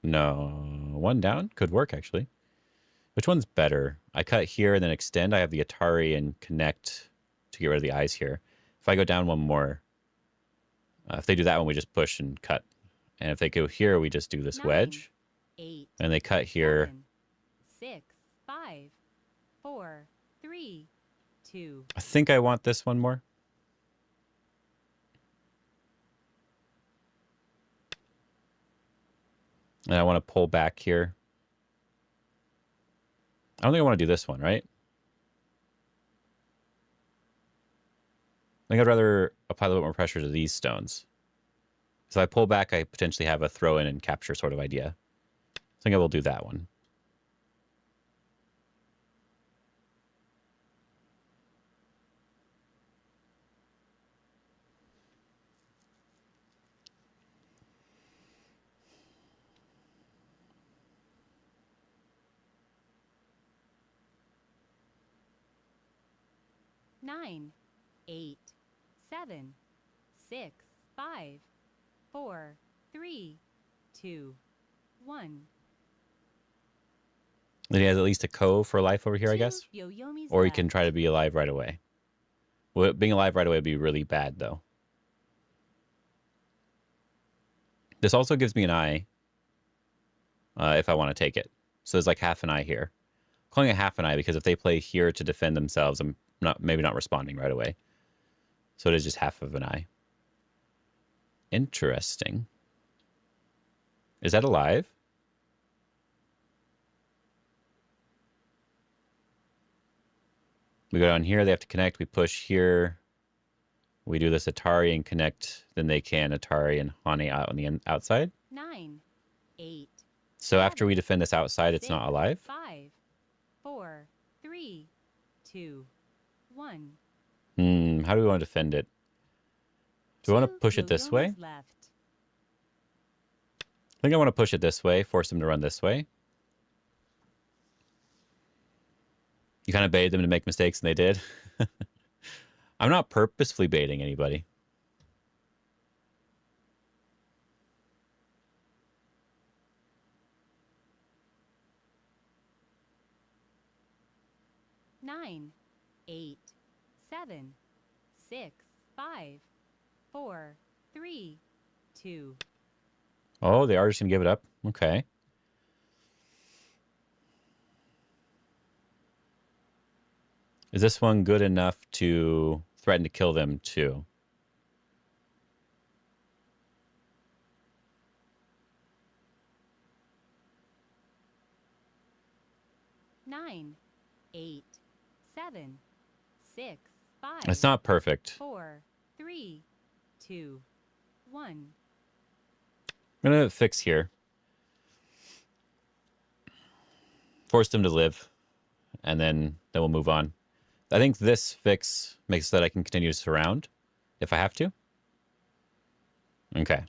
No, one down could work, actually. Which one's better? I cut here and then extend. I have the Atari and connect to get rid of the eyes here. If I go down one more, if they do that one, we just push and cut. And if they go here, we just do this 9, wedge. 8, And they cut here. 7, 6, 5, 4, 3, 2. I think I want this one more. And I want to pull back here. I don't think I want to do this one, right? I think I'd rather apply a little bit more pressure to these stones. So if I pull back, I potentially have a throw in and capture sort of idea. I think I will do that one. Nine, 8, 7, 6, 5, 4, 3, 2, 1. Then he has at least a co for life over here, I guess. Yoyomi's Or he left. can try to be alive right away. Well, being alive right away would be really bad, though. This also gives me an eye if I want to take it. So there's like half an eye here. I'm calling it half an eye because if they play here to defend themselves, I'm maybe not responding right away. So it is just half of an eye. Interesting. Is that alive? We go down here, they have to connect, we push here. We do this Atari and connect, then they can Atari and Hane out on the outside. 9, 8. So after we defend this outside, it's 6, not alive? 5, 4, 3, 2, 1. How do we want to defend it? Do we want to push it this way? Yoyomi's left. I think I want to push it this way, force them to run this way. You kind of baited them to make mistakes, and they did. I'm not purposefully baiting anybody. Nine, 8, 7, 6, 5, 4, 3, 2. Oh, they are just going to give it up? Okay. Is this one good enough to threaten to kill them too? 9, 8, 7, 6, 5, It's not perfect. 4, 3, 2, 1. I'm gonna fix here. Force them to live, and then we'll move on. I think this fix makes so that I can continue to surround if I have to. Okay.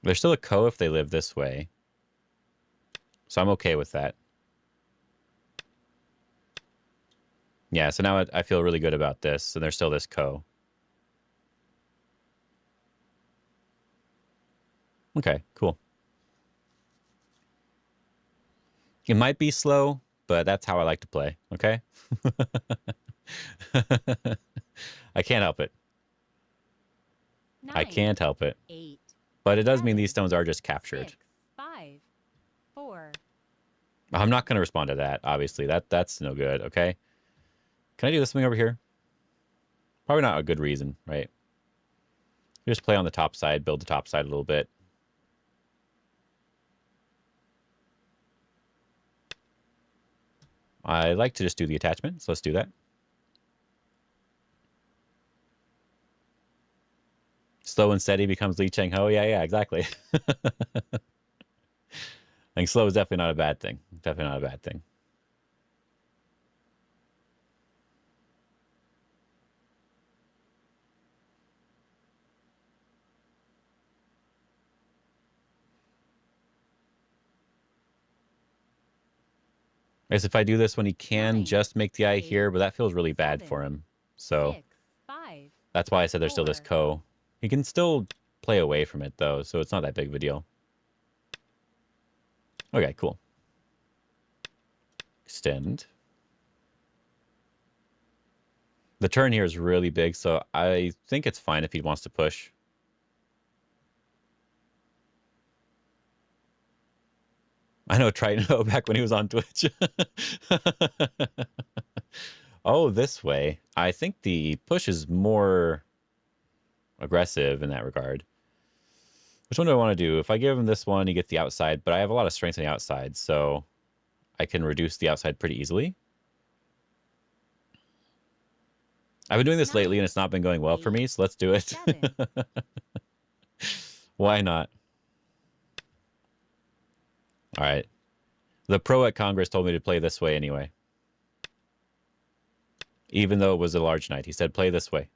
There's still a ko if they live this way. So I'm okay with that. Yeah, so now I feel really good about this, and there's still this ko. Okay, cool. It might be slow, but that's how I like to play, okay? I can't help it. 9, I can't help it. 8, But it does mean 7, these stones are just captured. 6, 5, 4. I'm not going to respond to that, obviously. That's no good, okay? Can I do this thing over here? Probably not a good reason, right? Just play on the top side, build the top side a little bit. I like to just do the attachment, so let's do that. Slow and steady becomes Li Cheng Ho. Yeah, exactly. I think slow is definitely not a bad thing. Definitely not a bad thing. I guess if I do this one, he can 9, just make the eye 8, here, but that feels really bad 7, for him. So 6, 5, that's why I said there's still this 4. ko. He can still play away from it, though, so it's not that big of a deal. Okay, cool. Extend. The turn here is really big, so I think it's fine if he wants to push. I know Triton back when he was on Twitch. Oh, this way. I think the push is more aggressive in that regard. Which one do I want to do? If I give him this one, he gets the outside, but I have a lot of strength on the outside, so I can reduce the outside pretty easily. I've been doing this 9, lately, and it's not been going well for 8, me, so let's do it. 7. Why not? All right. The pro at Congress told me to play this way anyway. Even though it was a large knight. He said, play this way.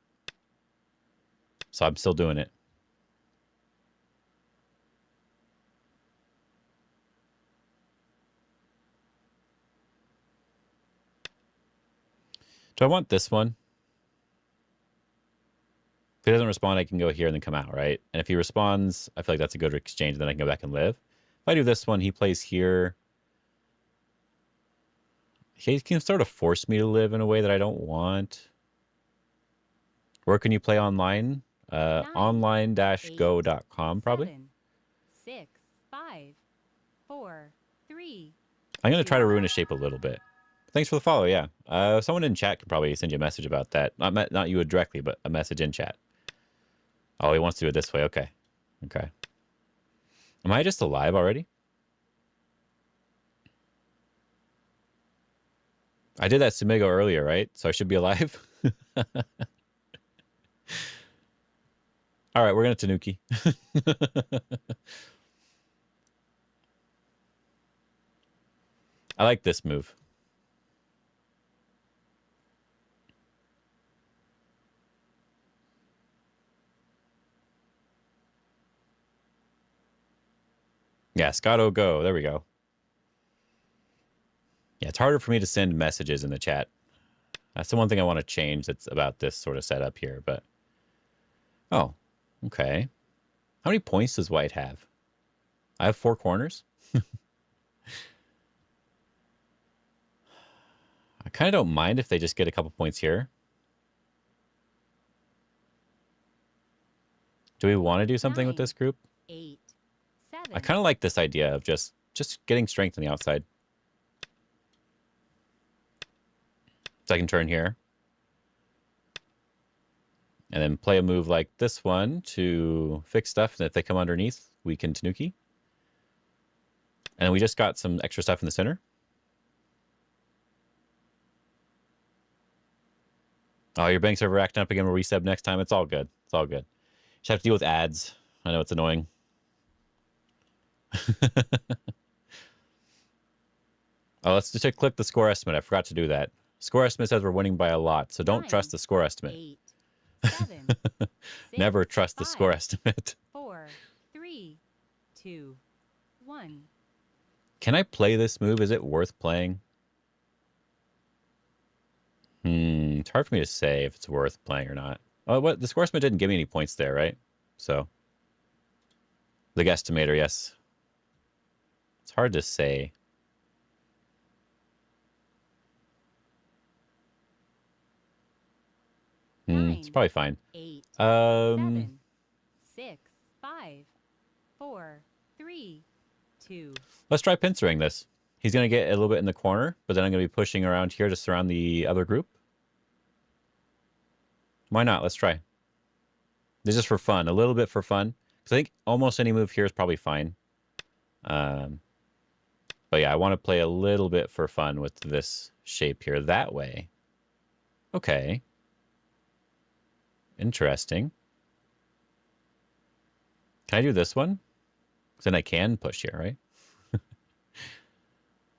So I'm still doing it. Do I want this one? If he doesn't respond, I can go here and then come out, right? And if he responds, I feel like that's a good exchange. Then I can go back and live. If I do this one, he plays here. He can sort of force me to live in a way that I don't want. Where can you play online? 9, online-go.com, probably. 7, 6, 5, 4, 3. I'm going to try to ruin his shape a little bit. Thanks for the follow, yeah. Someone in chat could probably send you a message about that. Not you directly, but a message in chat. Oh, he wants to do it this way. Okay. Okay. Am I just alive already? I did that Tsumego earlier, right? So I should be alive? All right, we're going to Tanuki. I like this move. Yeah, Scotto go. There we go. Yeah, it's harder for me to send messages in the chat. That's the one thing I want to change that's about this sort of setup here, but... Oh, okay. How many points does white have? I have 4 corners? I kind of don't mind if they just get a couple points here. Do we want to do something 9, with this group? 8, 7. I kind of like this idea of just getting strength on the outside. So I can turn here. And then play a move like this one to fix stuff. And if they come underneath, we can Tanuki. And then we just got some extra stuff in the center. Oh, your banks are acting up again. We'll resub next time. It's all good. It's all good. Just have to deal with ads. I know it's annoying. Oh, let's just click the score estimate. I forgot to do that. Score estimate says we're winning by a lot, so don't 9, trust the score estimate. 8, 7, 6, Never trust the 5, score estimate. 4, 3, 2, 1. Can I play this move? Is it worth playing? It's hard for me to say if it's worth playing or not. Oh, what? The score estimate didn't give me any points there, right? So, the guesstimator, yes. It's hard to say. It's probably fine. 8, 7, Um, 6, 5, 4, 3, 2. let's try pincering this. He's going to get a little bit in the corner, but then I'm going to be pushing around here to surround the other group. Why not? Let's try. This is just for fun, a little bit for fun. Because I think almost any move here is probably fine. But yeah, I want to play a little bit for fun with this shape here. That way. Okay. Interesting. Can I do this one? Because then I can push here, right?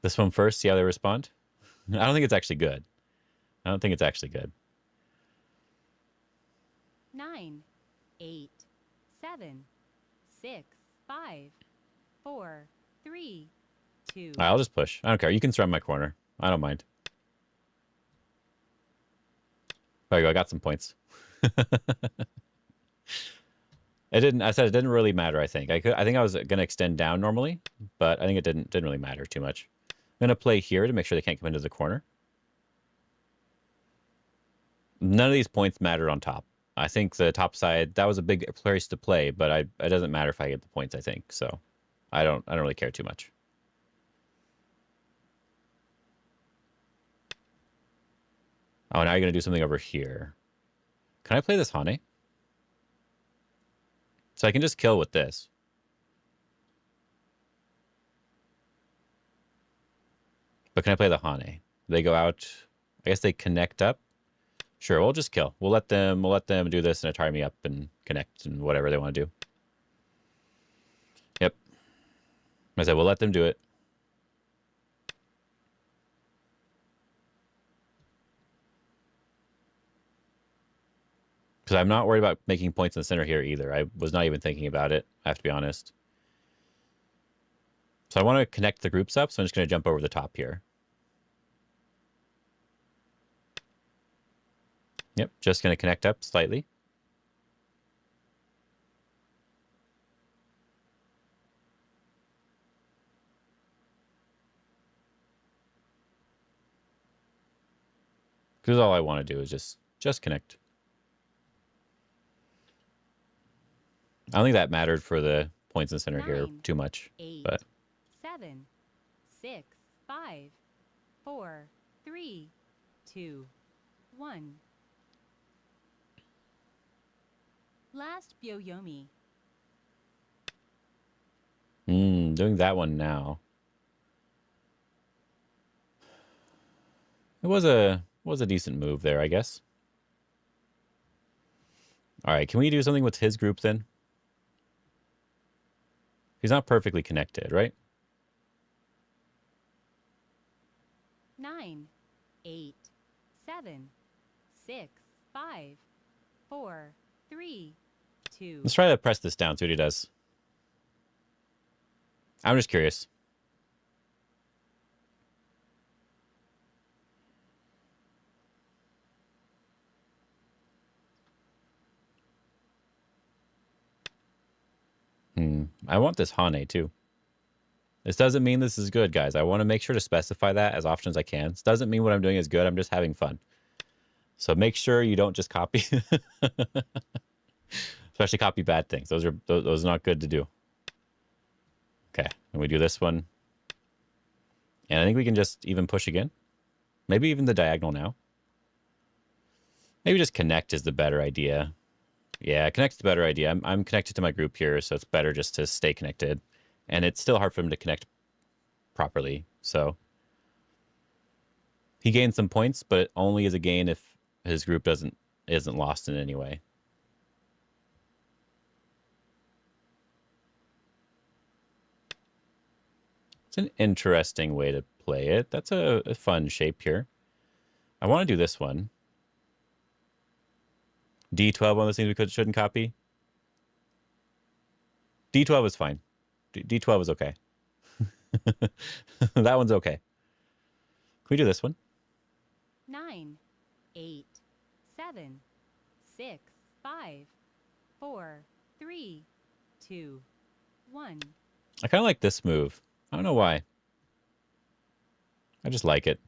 This one first, see how they respond? I don't think it's actually good. I don't think it's actually good. 9, 8, 7, 6, 5, 4, 3, 2. I'll just push. I don't care. You can surround my corner. I don't mind. There you go. I got some points. It didn't. I said it didn't really matter. I think I think I was gonna extend down normally, but I think it didn't really matter too much. I'm gonna play here to make sure they can't come into the corner. None of these points mattered on top. I think the top side, that was a big place to play, but it doesn't matter if I get the points, I think. So I don't really care too much. Oh, now you're gonna do something over here. Can I play this Hane? So I can just kill with this. But can I play the Hane? They go out. I guess they connect up. Sure, we'll just kill. We'll let them do this and attire me up and connect and whatever they want to do. Yep. I said we'll let them do it. Because I'm not worried about making points in the center here either. I was not even thinking about it, I have to be honest. So I want to connect the groups up, so I'm just going to jump over the top here. Yep, just going to connect up slightly. Because all I want to do is just connect. I don't think that mattered for the points in the center 9, here too much. 8, But 7, 6, 5, 4, 3, 2, 1. Last Byoyomi. doing that one now. It was a decent move there, I guess. All right, can we do something with his group then? He's not perfectly connected, right? 9, 8, 7, 6, 5, 4, 3, 2. Let's try to press this down, see what he does. I'm just curious. I want this Hane too. This doesn't mean this is good, guys. I want to make sure to specify that as often as I can. This doesn't mean what I'm doing is good. I'm just having fun. So make sure you don't just copy. Especially copy bad things. Those are not good to do. Okay, and we do this one. And I think we can just even push again. Maybe even the diagonal now. Maybe just connect is the better idea. Yeah, connect's the better idea. I'm connected to my group here, so it's better just to stay connected. And it's still hard for him to connect properly. So he gains some points, but only as a gain if his group isn't lost in any way. It's an interesting way to play it. That's a fun shape here. I want to do this one. D12, one of those things we shouldn't copy. D12 is fine. D12 is okay. That one's okay. Can we do this one? 9, 8, 7, 6, 5, 4, 3, 2, 1. I kind of like this move. I don't know why. I just like it.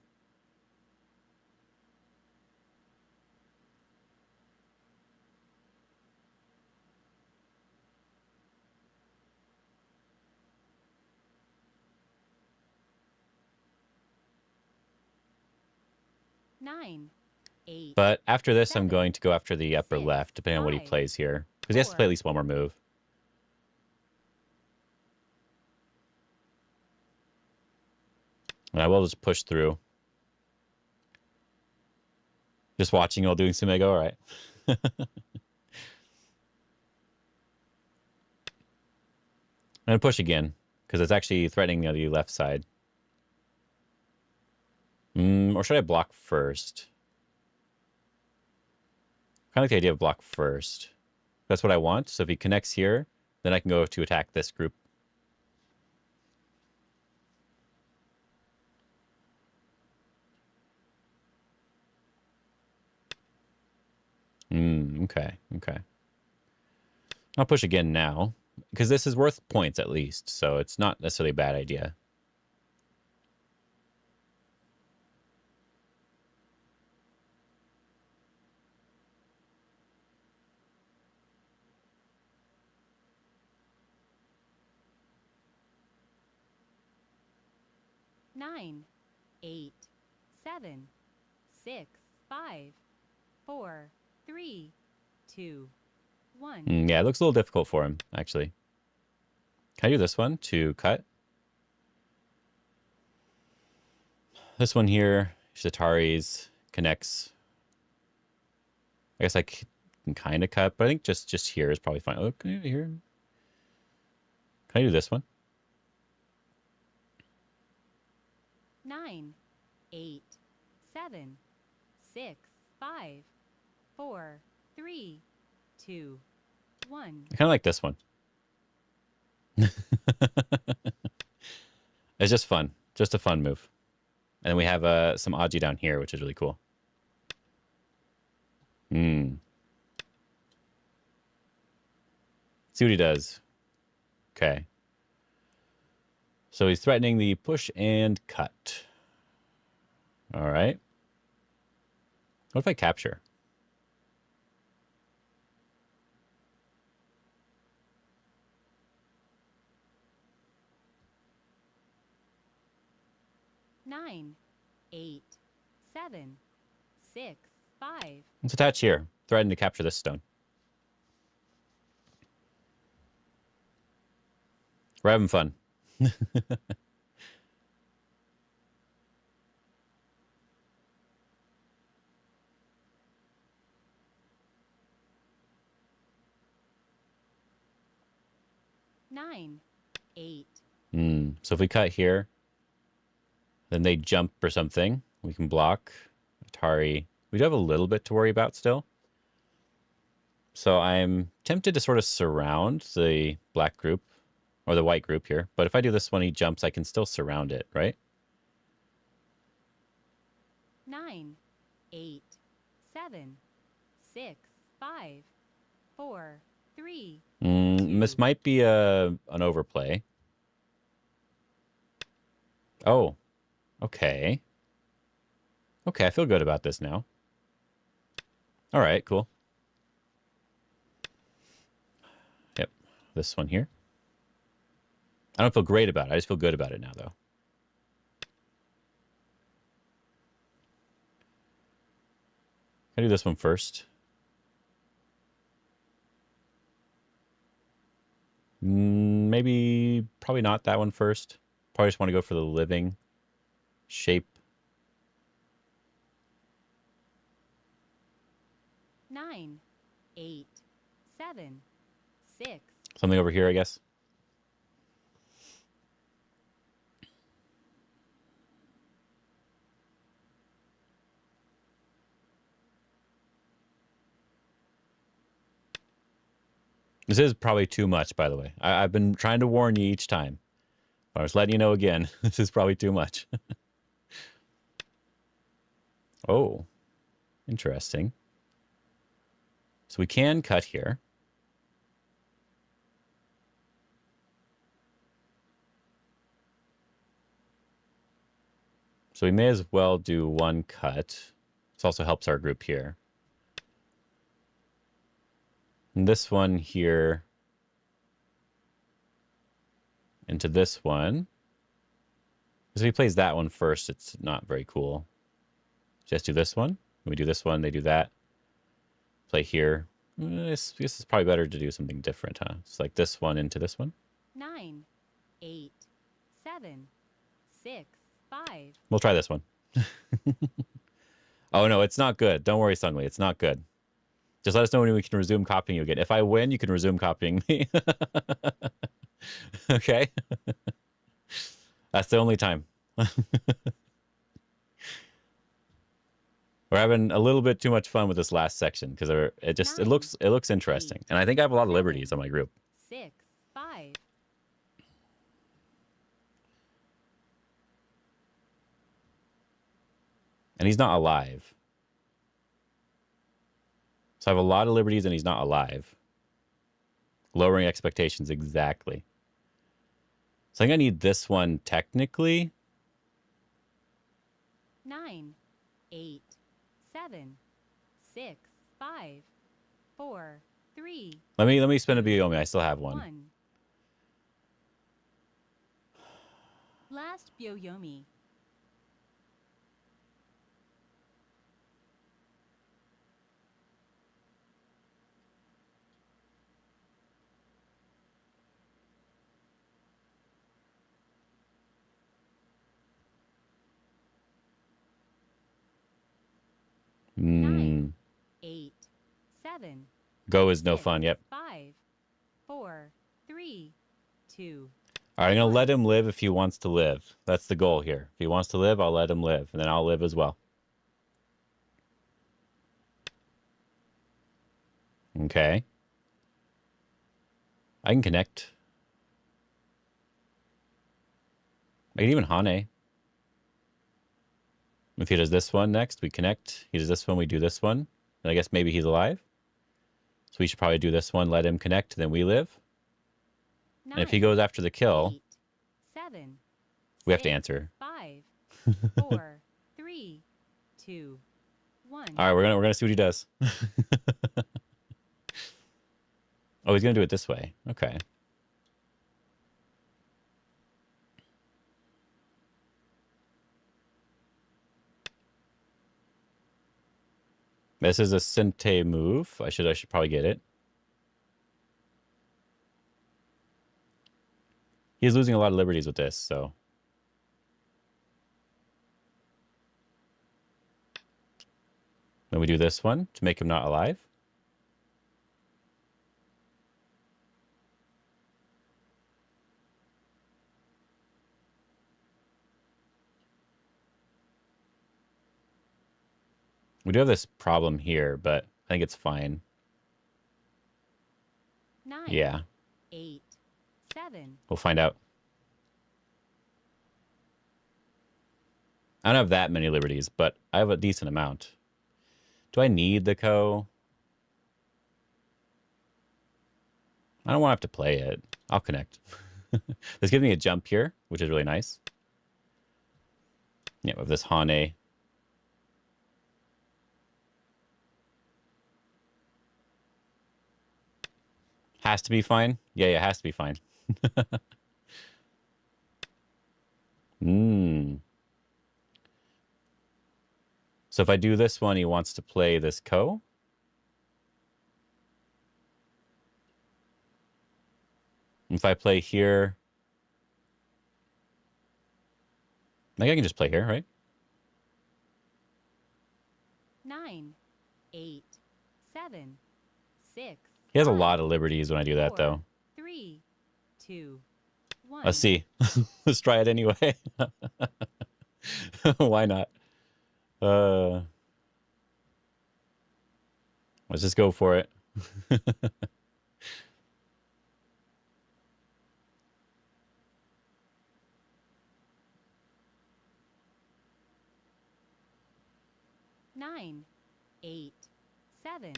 Nine, 8. But after this, I'm 7, going to go after the upper 6, left, depending on what he 5, plays here. Because he has to play at least one more move. And I will just push through. Just watching while doing Tsumego, all right. I'm going to push again, because it's actually threatening the left side. Or should I block first? I kind of like the idea of block first. That's what I want. So if he connects here, then I can go to attack this group. Okay. I'll push again now, because this is worth points at least, so it's not necessarily a bad idea. Nine, 8, 7, 6, 5, 4, 3, 2, 1. Yeah, it looks a little difficult for him, actually. Can I do this one to cut? This one here, Shitari's connects. I guess I can kind of cut, but I think just here is probably fine. Oh, can I do here? Can I do this one? 9, 8, 7, 6, 5, 4, 3, 2, 1. I kind of like this one. It's just fun. Just a fun move. And then we have some Aji down here, which is really cool. See what he does. Okay. So he's threatening the push and cut. All right. What if I capture? Nine, 8, 7, 6, 5. Let's attach here. Threaten to capture this stone. We're having fun. Nine, 8. So if we cut here, then they jump or something. We can block. Atari. We do have a little bit to worry about still. So I'm tempted to sort of surround the black group or the white group here. But if I do this when he jumps, I can still surround it, right? 9, 8, 7, 6, 5, 4, 3. This might be an overplay. Oh, okay. Okay, I feel good about this now. All right, cool. Yep, this one here. I don't feel great about it. I just feel good about it now, though. Can I do this one first? Maybe, probably not that one first. Probably just want to go for the living shape. 9, 8, 7, 6, Something over here, I guess. This is probably too much, by the way. I've been trying to warn you each time. I was letting you know again. This is probably too much. Oh, interesting. So we can cut here. So we may as well do one cut. This also helps our group here. And this one here into this one. Because if he plays that one first, it's not very cool. Just do this one. We do this one, they do that. Play here. This is probably better to do something different, huh? It's like this one into this one. 9, 8, 7, 6, 5. We'll try this one. Oh, no, it's not good. Don't worry, Sungli. It's not good. Just let us know when we can resume copying you again. If I win, you can resume copying me. Okay? That's the only time. We're having a little bit too much fun with this last section because it looks interesting. And I think I have a lot of liberties on my group. 6, 5. And he's not alive. So I have a lot of liberties and he's not alive. Lowering expectations, exactly. So I think I need this one technically. 9, 8, 7, 6, 5, 4, 3. Let me spin a Biomi. I still have one. 1. Last Byoyomi. Mm. 9, 8, 7. Go is no 6, fun. Yep. 5, 4, 3, 2. All right, I'm going to let him live if he wants to live. That's the goal here. If he wants to live, I'll let him live. And then I'll live as well. Okay. I can connect. I can even Hane. If he does this one next, we connect. He does this one, we do this one. And I guess maybe he's alive. So we should probably do this one, let him connect, then we live. 9, And if he goes after the kill, 8, 7, we have to 6, answer. 5, 4, 3, 2, 1. All right, we're gonna see what he does. Oh, he's gonna do it this way. Okay. This is a Sente move. I should probably get it. He's losing a lot of liberties with this, so. Then we do this one to make him not alive. We do have this problem here, but I think it's fine. 9, Yeah, 8, 7. we'll find out. I don't have that many liberties, but I have a decent amount. Do I need the Ko? I don't want to have to play it. I'll connect. This gives me a jump here, which is really nice. Yeah, with this Hane. Has to be fine? Yeah, it has to be fine. So if I do this one, he wants to play this Ko. If I play here, think I can just play here, right? 9, 8, 7, 6. He has a 5, lot of liberties when I do that, 4, though. 3, 2, 1. Let's see. Let's try it anyway. Why not? Let's just go for it. 9, 8, 7.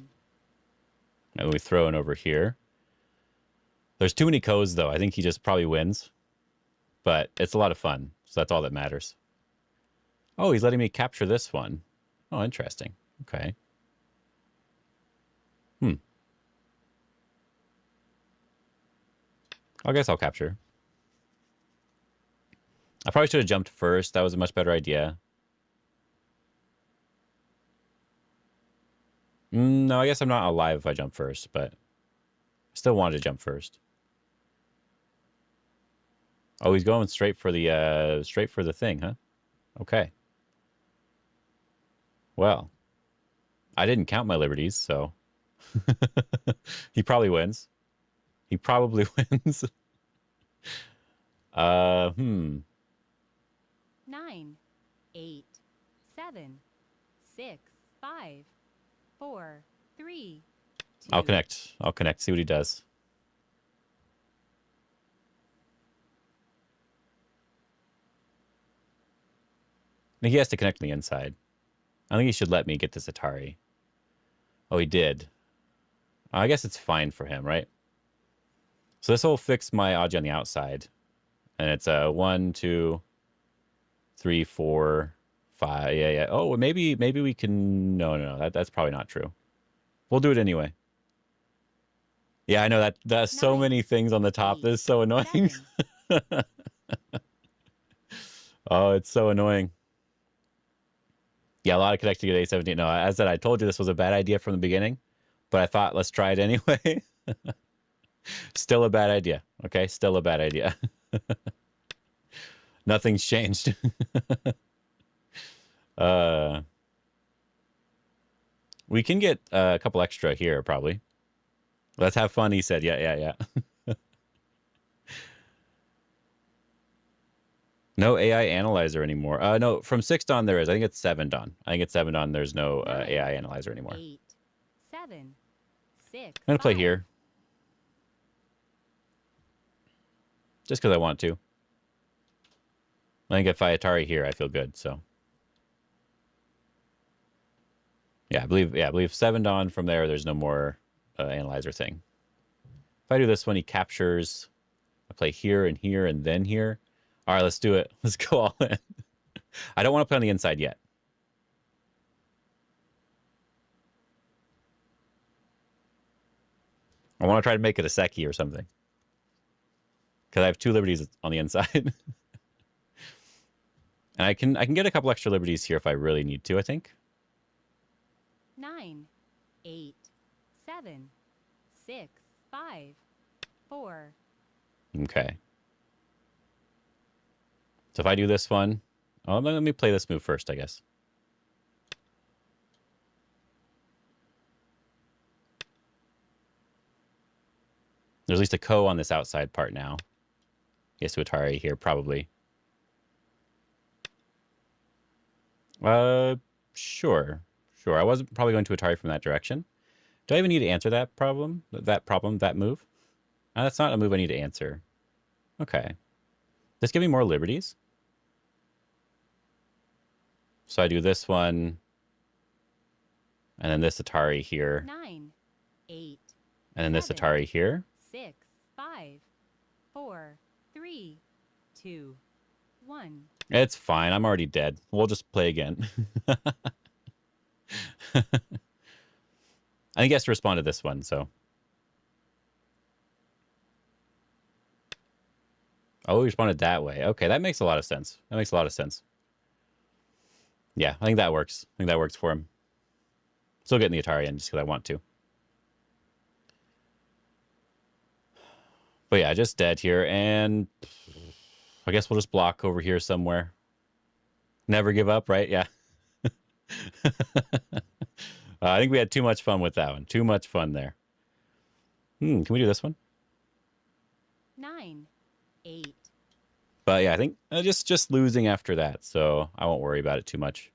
And we throw in over here. There's too many codes, though. I think he just probably wins. But it's a lot of fun, so that's all that matters. Oh, he's letting me capture this one. Oh, interesting. Okay. I guess I'll capture. I probably should have jumped first. That was a much better idea. No, I guess I'm not alive if I jump first, but I still wanted to jump first. Oh, he's going straight for the thing, huh? Okay. Well, I didn't count my liberties, so he probably wins. He probably wins. 9, 8, 7, 6, 5, 4, 3, 2. I'll connect. I'll connect. See what he does. I think he has to connect on the inside. I think he should let me get this Atari. Oh, he did. I guess it's fine for him, right? So this will fix my Aji on the outside. And it's a 1, 2, 3, 4, 5. Yeah. Oh, maybe we can. No. That's probably not true. We'll do it anyway. Yeah, I know that's so 9, many things on the top. 8, This is so annoying. 7. Oh, it's so annoying. Yeah, a lot of connecting at A17. No, as I told you this was a bad idea from the beginning, but I thought let's try it anyway. Still a bad idea. Okay, still a bad idea. Nothing's changed. We can get a couple extra here, probably. Let's have fun, he said. Yeah. No AI analyzer anymore. No, from 6 dawn there is. I think it's 7 dawn. I think it's 7 dawn. There's no 9, AI analyzer anymore. 8, 7, 6. I'm going to play 5. here. Just because I want to. I think if I Atari here, I feel good, so. Yeah, I believe 7 dawn from there, there's no more analyzer thing. If I do this one, he captures. I play here and here and then here. All right, let's do it. Let's go all in. I don't want to play on the inside yet. I want to try to make it a Seki or something. Because I have 2 liberties on the inside. And I can get a couple extra liberties here if I really need to, I think. 9, 8, 7, 6, 5, 4. Okay. So if I do this one, oh, let me play this move first, I guess. There's at least a ko on this outside part now. Yes, to Atari here, probably. Sure. I wasn't probably going to Atari from that direction. Do I even need to answer that problem? That move? That's not a move I need to answer. Okay. Just give me more liberties. So I do this one. And then this Atari here. 9, 8. And then this 7, Atari here. 6, 5, 4, 3, 2, 1. It's fine. I'm already dead. We'll just play again. I think he has to respond to this one, so. Oh, he responded that way. Okay, that makes a lot of sense. Yeah, I think that works. I think that works for him. Still getting the Atari in just because I want to. But yeah, just dead here, and I guess we'll just block over here somewhere. Never give up, right? Yeah. I think we had too much fun with that one. Too much fun there. Can we do this one? 9, 8, But yeah, I think just losing after that, so I won't worry about it too much.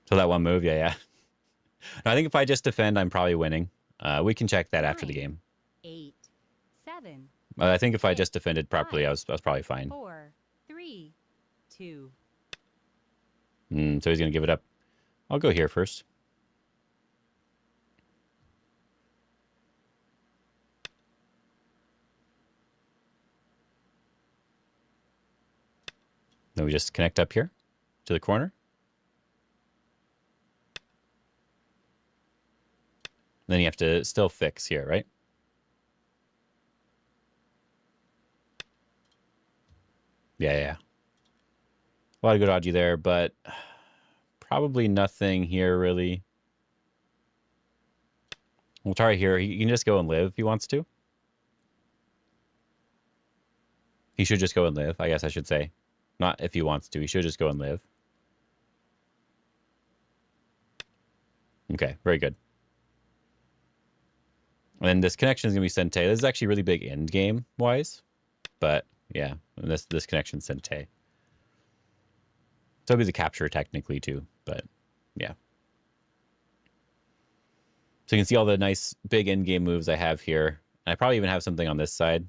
So that one move, yeah. I think if I just defend, I'm probably winning. We can check that after the 9, game. 8, 7, I think if I just 6, defended properly, 5, I was probably fine. 4, 3, 2. So he's gonna give it up. I'll go here first. Then we just connect up here to the corner. Then you have to still fix here, right? Yeah. A lot of good dodgy there, but probably nothing here, really. We'll try here. He can just go and live if he wants to. He should just go and live, I guess I should say. Not if he wants to. He should just go and live. Okay, very good. And then this connection is going to be Sente. This is actually really big end game wise. But yeah, and this connection Sente. So it'll be the capture technically too. But yeah. So you can see all the nice big end game moves I have here. And I probably even have something on this side.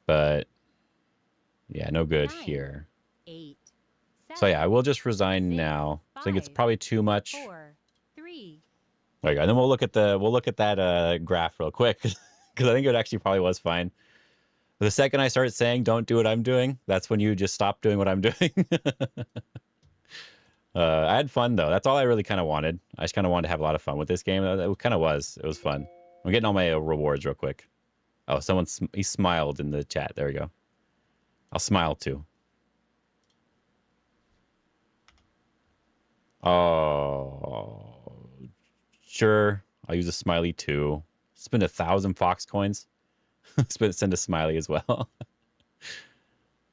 But yeah, no good 9, here. 8, 7, So yeah, I will just resign 6, now. I think it's 5, probably too much. 4, 3. There you go. And then we'll look at that graph real quick because I think it actually probably was fine. The second I started saying don't do what I'm doing, that's when you just stop doing what I'm doing. I had fun though. That's all I really kind of wanted. I just kind of wanted to have a lot of fun with this game. It kind of was. It was fun. I'm getting all my rewards real quick. Oh, he smiled in the chat. There we go. I'll smile too. Oh, sure. I'll use a smiley too. Spend 1,000 Fox coins. Send a smiley as well. All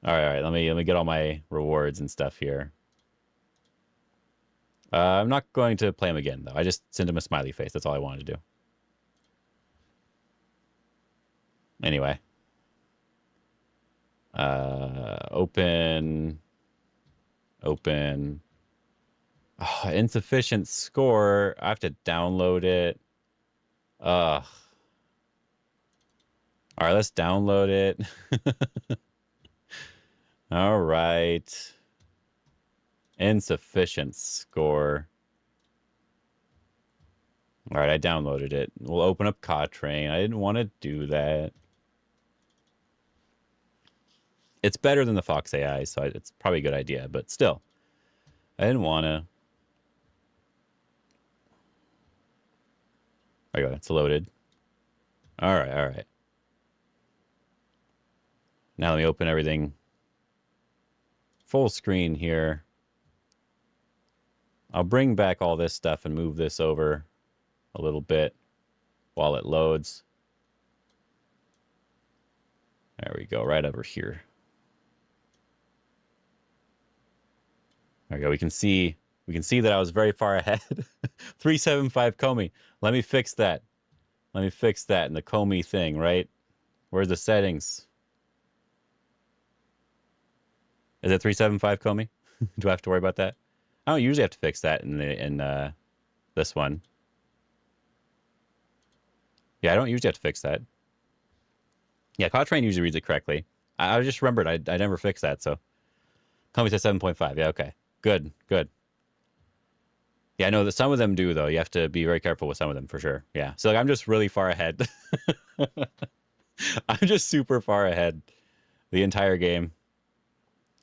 right. Let me get all my rewards and stuff here. I'm not going to play him again though. I just sent him a smiley face. That's all I wanted to do. Anyway. Open. Oh, insufficient score. I have to download it. Ugh. All right, let's download it. All right. Insufficient score. All right, I downloaded it. We'll open up Train. I didn't want to do that. It's better than the Fox AI, so it's probably a good idea, but still. I didn't want to. There you go. It's loaded. All right. Now let me open everything full screen here. I'll bring back all this stuff and move this over a little bit while it loads. There we go, right over here. There we go. We can see that I was very far ahead. 375 Comey. Let me fix that. Let me fix that in the Comey thing, right? Where's the settings? Is it 375 Comey? Do I have to worry about that? I don't usually have to fix that in this one. Yeah, I don't usually have to fix that. Yeah, Train usually reads it correctly. I just remembered I never fixed that, so Comey says 7.5. Yeah, okay. Good. Yeah, I know that some of them do, though. You have to be very careful with some of them, for sure. Yeah, so like, I'm just really far ahead. I'm just super far ahead the entire game.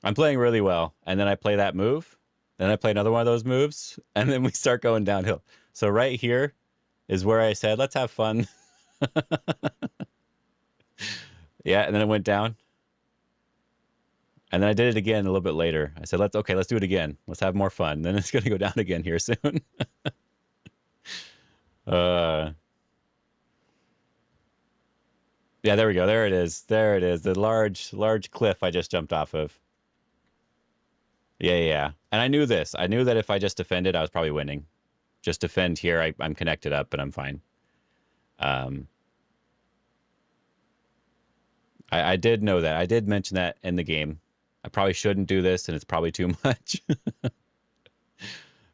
I'm playing really well, and then I play that move, then I play another one of those moves, and then we start going downhill. So right here is where I said, let's have fun. Yeah, and then it went down. And then I did it again a little bit later. I said, let's do it again. Let's have more fun. Then it's going to go down again here soon. uh, yeah, there we go. There it is. There it is. The large cliff I just jumped off of. Yeah, yeah, yeah. And I knew this. I knew that if I just defended, I was probably winning. Just defend here. I'm connected up, and I'm fine. I did know that. I did mention that in the game. I probably shouldn't do this, and it's probably too much.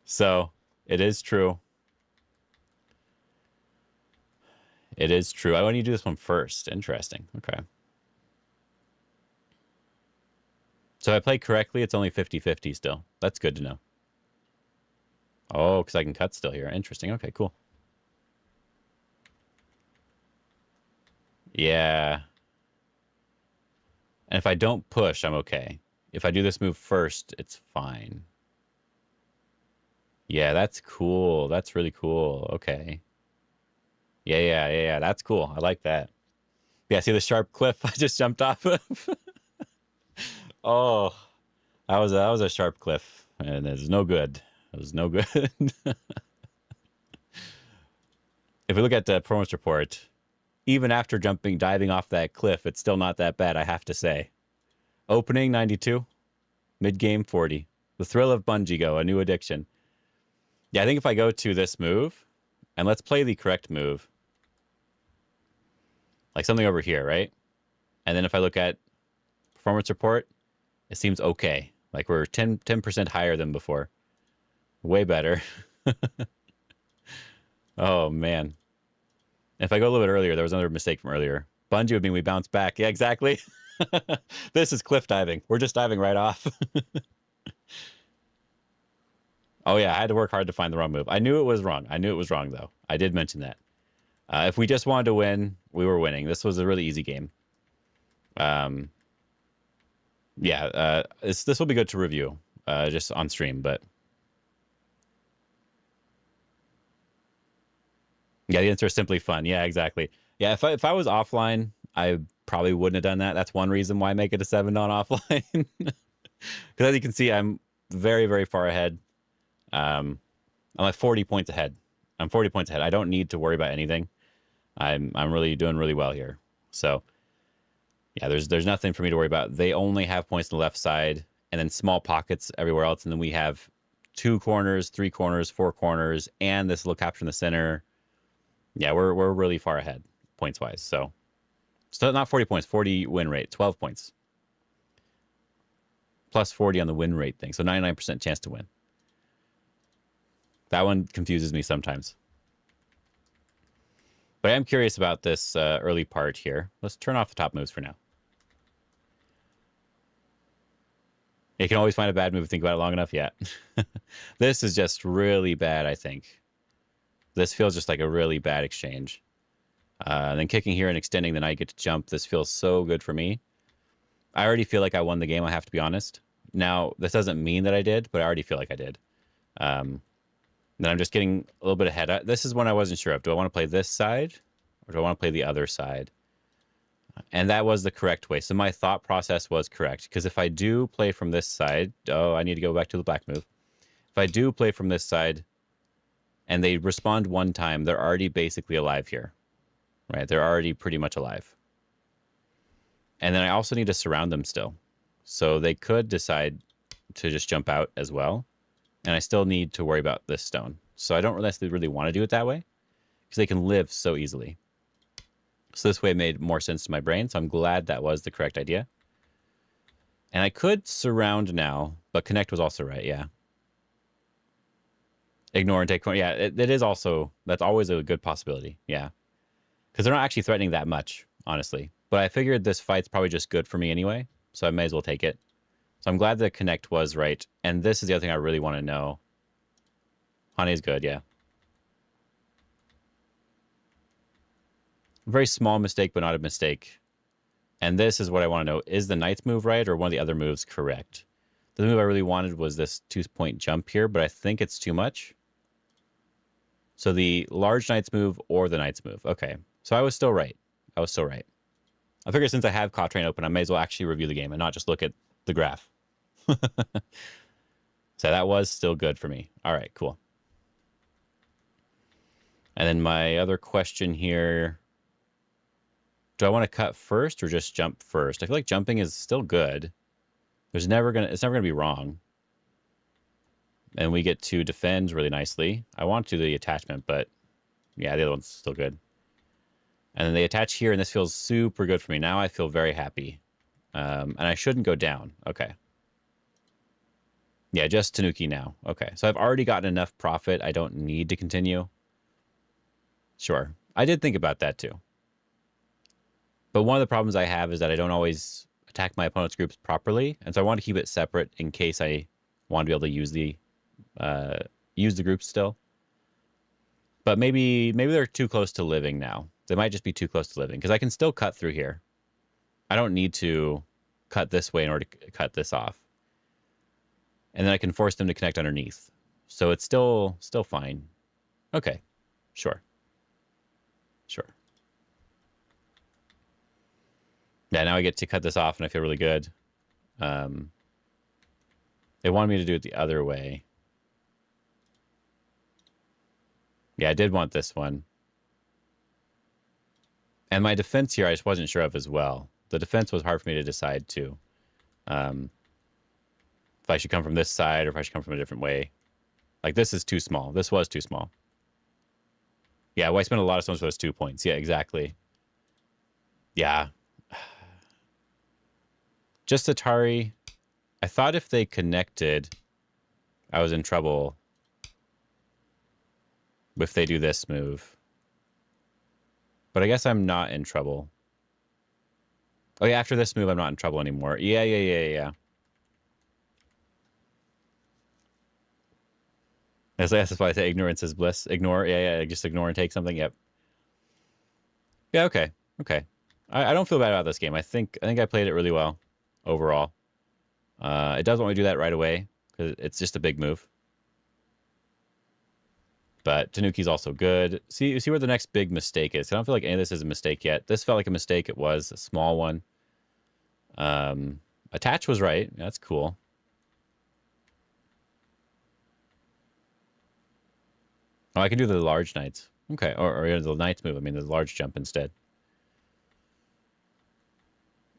So, it is true. It is true. I want you to do this one first. Interesting. Okay. So if I play correctly, it's only 50-50 still. That's good to know. Oh, because I can cut still here. Interesting. Okay, cool. Yeah. And if I don't push, I'm okay. If I do this move first, it's fine. Yeah, that's cool. That's really cool. Okay. Yeah. That's cool. I like that. Yeah, see the sharp cliff I just jumped off of? Oh, that was a sharp cliff, and it's no good. It was no good. If we look at the performance report, even after diving off that cliff, it's still not that bad, I have to say. Opening 92, mid-game 40. The thrill of bungee go, a new addiction. Yeah, I think if I go to this move, and let's play the correct move, like something over here, right? And then if I look at performance report, it seems okay. Like we're 10% higher than before. Way better. Oh, man. If I go a little bit earlier, there was another mistake from earlier. Bungee would mean we bounce back. Yeah, exactly. This is cliff diving. We're just diving right off. Oh, yeah, I had to work hard to find the wrong move. I knew it was wrong. I knew it was wrong, though. I did mention that. If we just wanted to win, we were winning. This was a really easy game. Yeah, this will be good to review just on stream, but yeah, the answer is simply fun. Yeah, exactly. Yeah, if I was offline, I probably wouldn't have done that. That's one reason why I make it a 7 on offline. Because as you can see, I'm very, very far ahead. I'm like 40 points ahead. I'm 40 points ahead. I don't need to worry about anything. I'm really doing really well here. So yeah, there's nothing for me to worry about. They only have points on the left side and then small pockets everywhere else. And then we have 2 corners, 3 corners, 4 corners, and this little capture in the center. Yeah, we're really far ahead points wise. So not 40 points, 40 win rate, 12 points. Plus 40 on the win rate thing. So 99% chance to win. That one confuses me sometimes. But I am curious about this early part here. Let's turn off the top moves for now. You can always find a bad move if you think about it long enough. Yeah. This is just really bad, I think. This feels just like a really bad exchange. And then kicking here and extending, then I get to jump. This feels so good for me. I already feel like I won the game, I have to be honest. Now, this doesn't mean that I did, but I already feel like I did. Then I'm just getting a little bit ahead. This is one I wasn't sure of. Do I want to play this side or do I want to play the other side? And that was the correct way. So my thought process was correct. Because if I do play from this side, I need to go back to the black move. If I do play from this side and they respond one time, they're already basically alive here. Right? They're already pretty much alive. And then I also need to surround them still. So they could decide to just jump out as well. And I still need to worry about this stone. So I don't really want to do it that way. Because they can live so easily. So this way made more sense to my brain. So I'm glad that was the correct idea. And I could surround now, but connect was also right. Yeah. Ignore and take corner. Yeah, it is also, that's always a good possibility. Yeah. Because they're not actually threatening that much, honestly. But I figured this fight's probably just good for me anyway. So I may as well take it. So I'm glad the connect was right. And this is the other thing I really want to know. Honey's good, yeah. Very small mistake, but not a mistake. And this is what I want to know. Is the knight's move right or one of the other moves correct? The move I really wanted was this 2-point jump here, but I think it's too much. So the large knight's move or the knight's move. Okay, so I was still right. I was still right. I figure since I have Cautrain open, I may as well actually review the game and not just look at the graph. So that was still good for me. All right, cool. And then my other question here, do I want to cut first or just jump first? I feel like jumping is still good. It's never gonna be wrong. And we get to defend really nicely. I want to do the attachment, but yeah, the other one's still good. And then they attach here, and this feels super good for me. Now I feel very happy. And I shouldn't go down. Okay. Yeah, just Tanuki now. Okay. So I've already gotten enough profit. I don't need to continue. Sure. I did think about that too. But one of the problems I have is that I don't always attack my opponent's groups properly. And so I want to keep it separate in case I want to be able to use the groups still. But maybe they're too close to living now. They might just be too close to living because I can still cut through here. I don't need to cut this way in order to cut this off. And then I can force them to connect underneath. So it's still fine. Okay. Sure. Sure. Yeah, now I get to cut this off and I feel really good. They wanted me to do it the other way. Yeah, I did want this one. And my defense here, I just wasn't sure of as well. The defense was hard for me to decide too. If I should come from this side or if I should come from a different way. Like, this is too small. This was too small. Yeah, well, I spent a lot of stones for those 2 points. Yeah, exactly. Yeah. Just Atari. I thought if they connected, I was in trouble if they do this move. But I guess I'm not in trouble. Oh, yeah, after this move, I'm not in trouble anymore. Yeah. That's why I say ignorance is bliss. Ignore. Yeah. Just ignore and take something. Yep. Yeah, okay. I don't feel bad about this game. I think I played it really well overall. It does want me to do that right away because it's just a big move. But Tanuki's also good. See where the next big mistake is. I don't feel like any of this is a mistake yet. This felt like a mistake. It was a small one. Attach was right. That's cool. Oh, I can do the large knights. Okay, or the knights move. I mean, the large jump instead.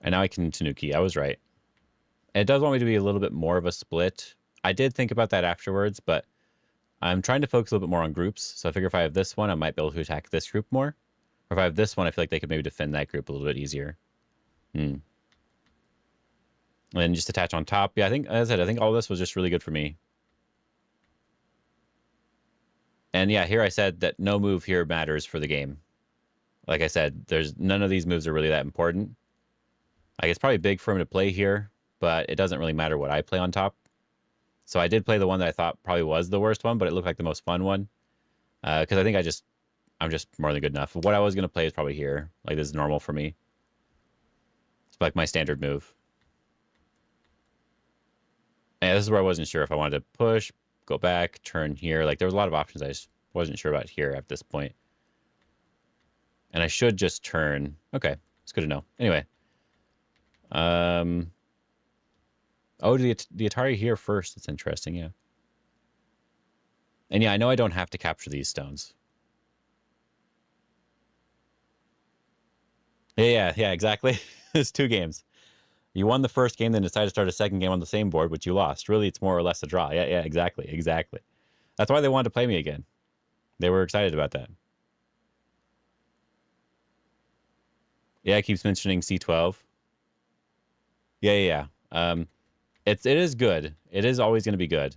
And now I can Tanuki. I was right. And it does want me to be a little bit more of a split. I did think about that afterwards, but I'm trying to focus a little bit more on groups. So I figure if I have this one, I might be able to attack this group more. Or if I have this one, I feel like they could maybe defend that group a little bit easier. And then just attach on top. Yeah, as I said, I think all this was just really good for me. And yeah, here I said that no move here matters for the game. Like I said, none of these moves are really that important. Like, it's probably big for him to play here, but it doesn't really matter what I play on top. So I did play the one that I thought probably was the worst one, but it looked like the most fun one. Because I think I'm just more than good enough. What I was going to play is probably here. Like, this is normal for me. It's like my standard move. And this is where I wasn't sure if I wanted to push, go back, turn here. Like, there was a lot of options I just wasn't sure about here at this point. And I should just turn. Okay, it's good to know. Anyway. Oh, the Atari here first. That's interesting, yeah. And yeah, I know I don't have to capture these stones. Yeah, exactly. It's 2 games. You won the first game, then decided to start a second game on the same board, which you lost. Really, it's more or less a draw. Yeah, exactly. That's why they wanted to play me again. They were excited about that. Yeah, it keeps mentioning C12. Yeah. It is good. It is always going to be good.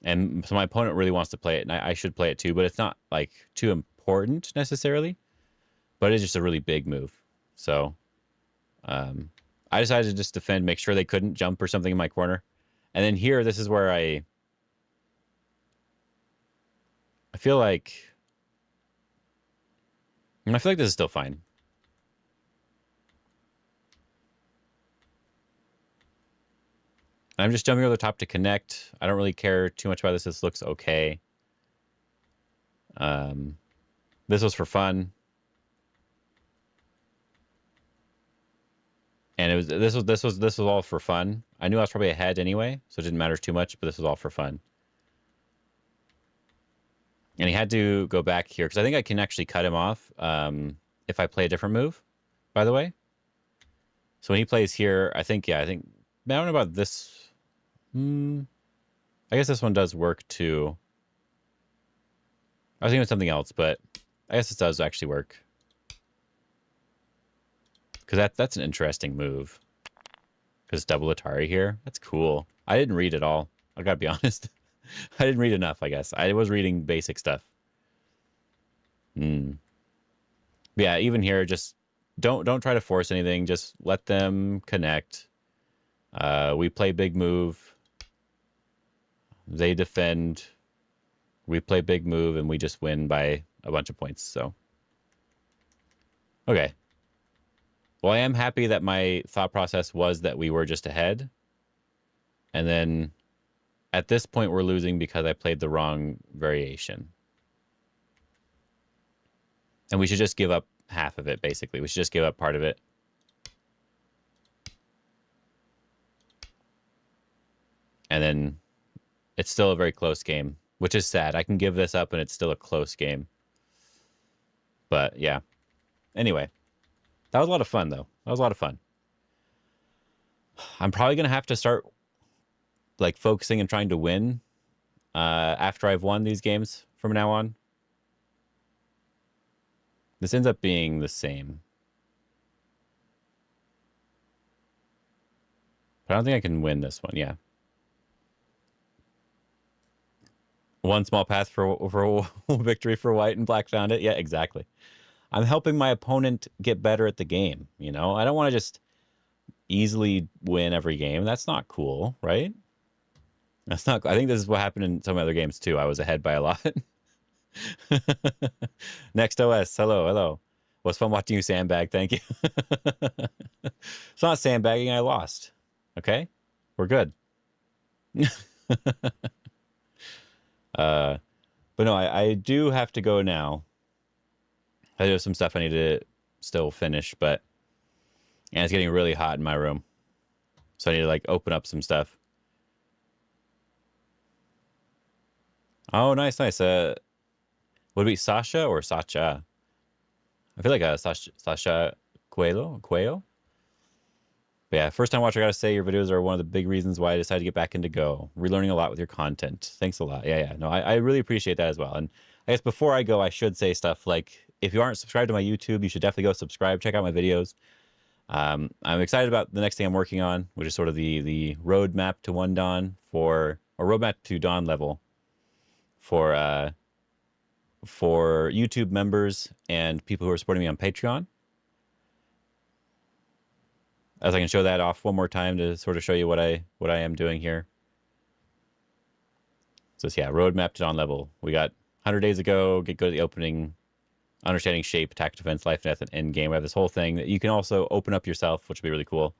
And so my opponent really wants to play it, and I should play it too, but it's not like too important necessarily. But it's just a really big move. So I decided to just defend, make sure they couldn't jump or something in my corner. And then here, this is where I feel like this is still fine. I'm just jumping over the top to connect. I don't really care too much about this. This looks okay. This was for fun. And And this was all for fun. I knew I was probably ahead anyway, so it didn't matter too much, but this was all for fun. And he had to go back here because I think I can actually cut him off if I play a different move, by the way. So when he plays here, I think I don't know about this. I guess this one does work too. I was thinking of something else, but I guess it does actually work. Because that's an interesting move. Because double Atari here. That's cool. I didn't read it all. I gotta be honest. I didn't read enough, I guess. I was reading basic stuff. Yeah, even here, just don't try to force anything. Just let them connect. We play big move. They defend. We play big move, and we just win by a bunch of points. So, okay. Well, I am happy that my thought process was that we were just ahead. And then at this point, we're losing because I played the wrong variation. And we should just give up half of it, basically. We should just give up part of it. And then it's still a very close game, which is sad. I can give this up and it's still a close game. But yeah. Anyway, that was a lot of fun, though. That was a lot of fun. I'm probably going to have to start like focusing and trying to win after I've won these games from now on. This ends up being the same. But I don't think I can win this one. Yeah. One small path for victory for white and black found it. Yeah, exactly. I'm helping my opponent get better at the game. You know, I don't want to just easily win every game. That's not cool, right? That's not. I think this is what happened in some other games too. I was ahead by a lot. Next OS. Hello, hello. Was fun watching you sandbag. Thank you. It's not sandbagging. I lost. Okay, we're good. But no, I do have to go now. I do have some stuff I need to still finish, and it's getting really hot in my room. So I need to like open up some stuff. Oh, nice, nice. Would it be Sasha or Sacha? I feel like Sasha Cuello. But yeah, first time watcher, I gotta say your videos are one of the big reasons why I decided to get back into Go. Relearning a lot with your content. Thanks a lot. Yeah. No, I really appreciate that as well. And I guess before I go, I should say stuff like, if you aren't subscribed to my YouTube, you should definitely go subscribe. Check out my videos. I'm excited about the next thing I'm working on, which is sort of the roadmap to One Dawn or roadmap to Dawn level for YouTube members and people who are supporting me on Patreon. As I can show that off one more time to sort of show you what I am doing here. So it's, yeah, roadmap to Dawn level. We got 100 days ago, get good at the opening, understanding shape, attack, defense, life, death, and end game. We have this whole thing that you can also open up yourself, which would be really cool.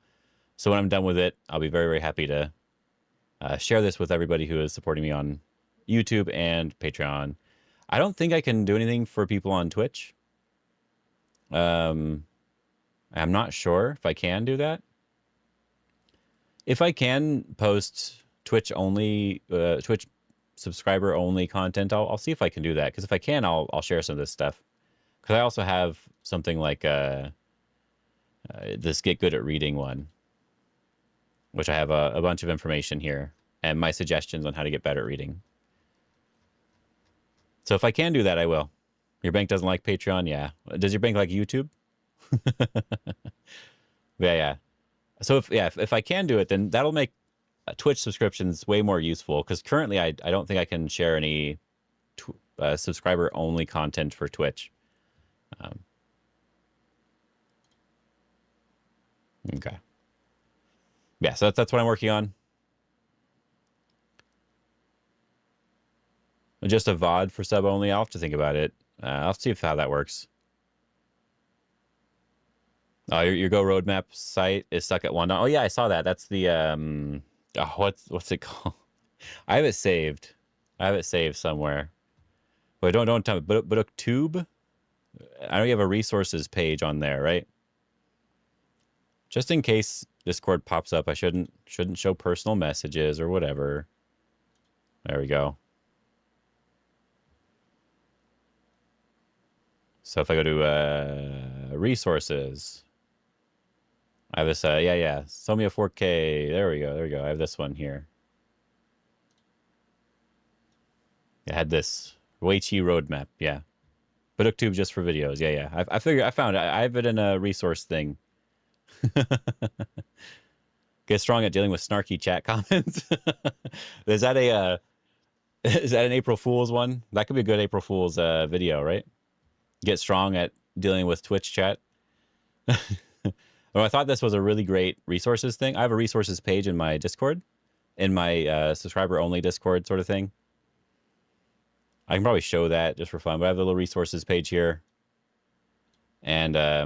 So when I'm done with it, I'll be very, very happy to share this with everybody who is supporting me on YouTube and Patreon. I don't think I can do anything for people on Twitch. I'm not sure if I can do that. If I can post Twitch only, Twitch subscriber only content, I'll see if I can do that. Because if I can, I'll share some of this stuff. Because I also have something like this Get Good at Reading one, which I have a bunch of information here and my suggestions on how to get better at reading. So if I can do that, I will. Your bank doesn't like Patreon? Yeah. Does your bank like YouTube? Yeah. So if I can do it, then that'll make Twitch subscriptions way more useful, because currently I don't think I can share any subscriber only content for Twitch. Okay. Yeah, so that's what I'm working on. Just a VOD for sub only. I'll have to think about it. I'll see how that works. Oh, your Go roadmap site is stuck at one. Oh yeah, I saw that. That's the what's it called? I have it saved. Somewhere. Wait, don't tell me. Baduk tube. I know you have a resources page on there, right? Just in case Discord pops up, I shouldn't show personal messages or whatever. There we go. So if I go to resources, I have this, yeah, Somia 4K. There we go. I have this one here. I had this Weiqi roadmap, yeah. Baduk tube just for videos, yeah. I figured, I found it. I have it in a resource thing. Get strong at dealing with snarky chat comments. Is that a is that an April Fool's one? That could be a good April Fool's video, right? Get strong at dealing with Twitch chat. Well, I thought this was a really great resources thing. I have a resources page in my Discord, in my subscriber only Discord sort of thing. I can probably show that just for fun, but I have the little resources page here. And I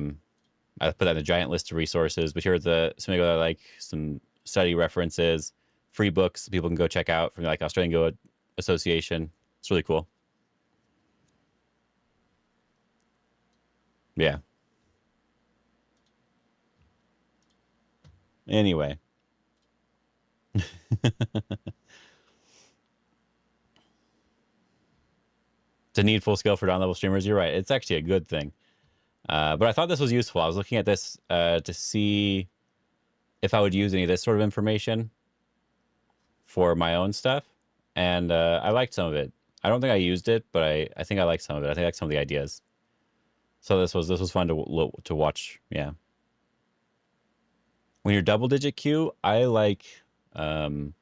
put that in the giant list of resources. But here are the Tsumego that I like, some study references, free books people can go check out from like Australian Go Association. It's really cool. Yeah. Anyway. It's a needful skill for down-level streamers. You're right. It's actually a good thing. But I thought this was useful. I was looking at this to see if I would use any of this sort of information for my own stuff. And I liked some of it. I don't think I used it, but I think I liked some of it. I think I liked some of the ideas. So this was fun to watch. Yeah. When you're double-digit queue, I like PandaNet.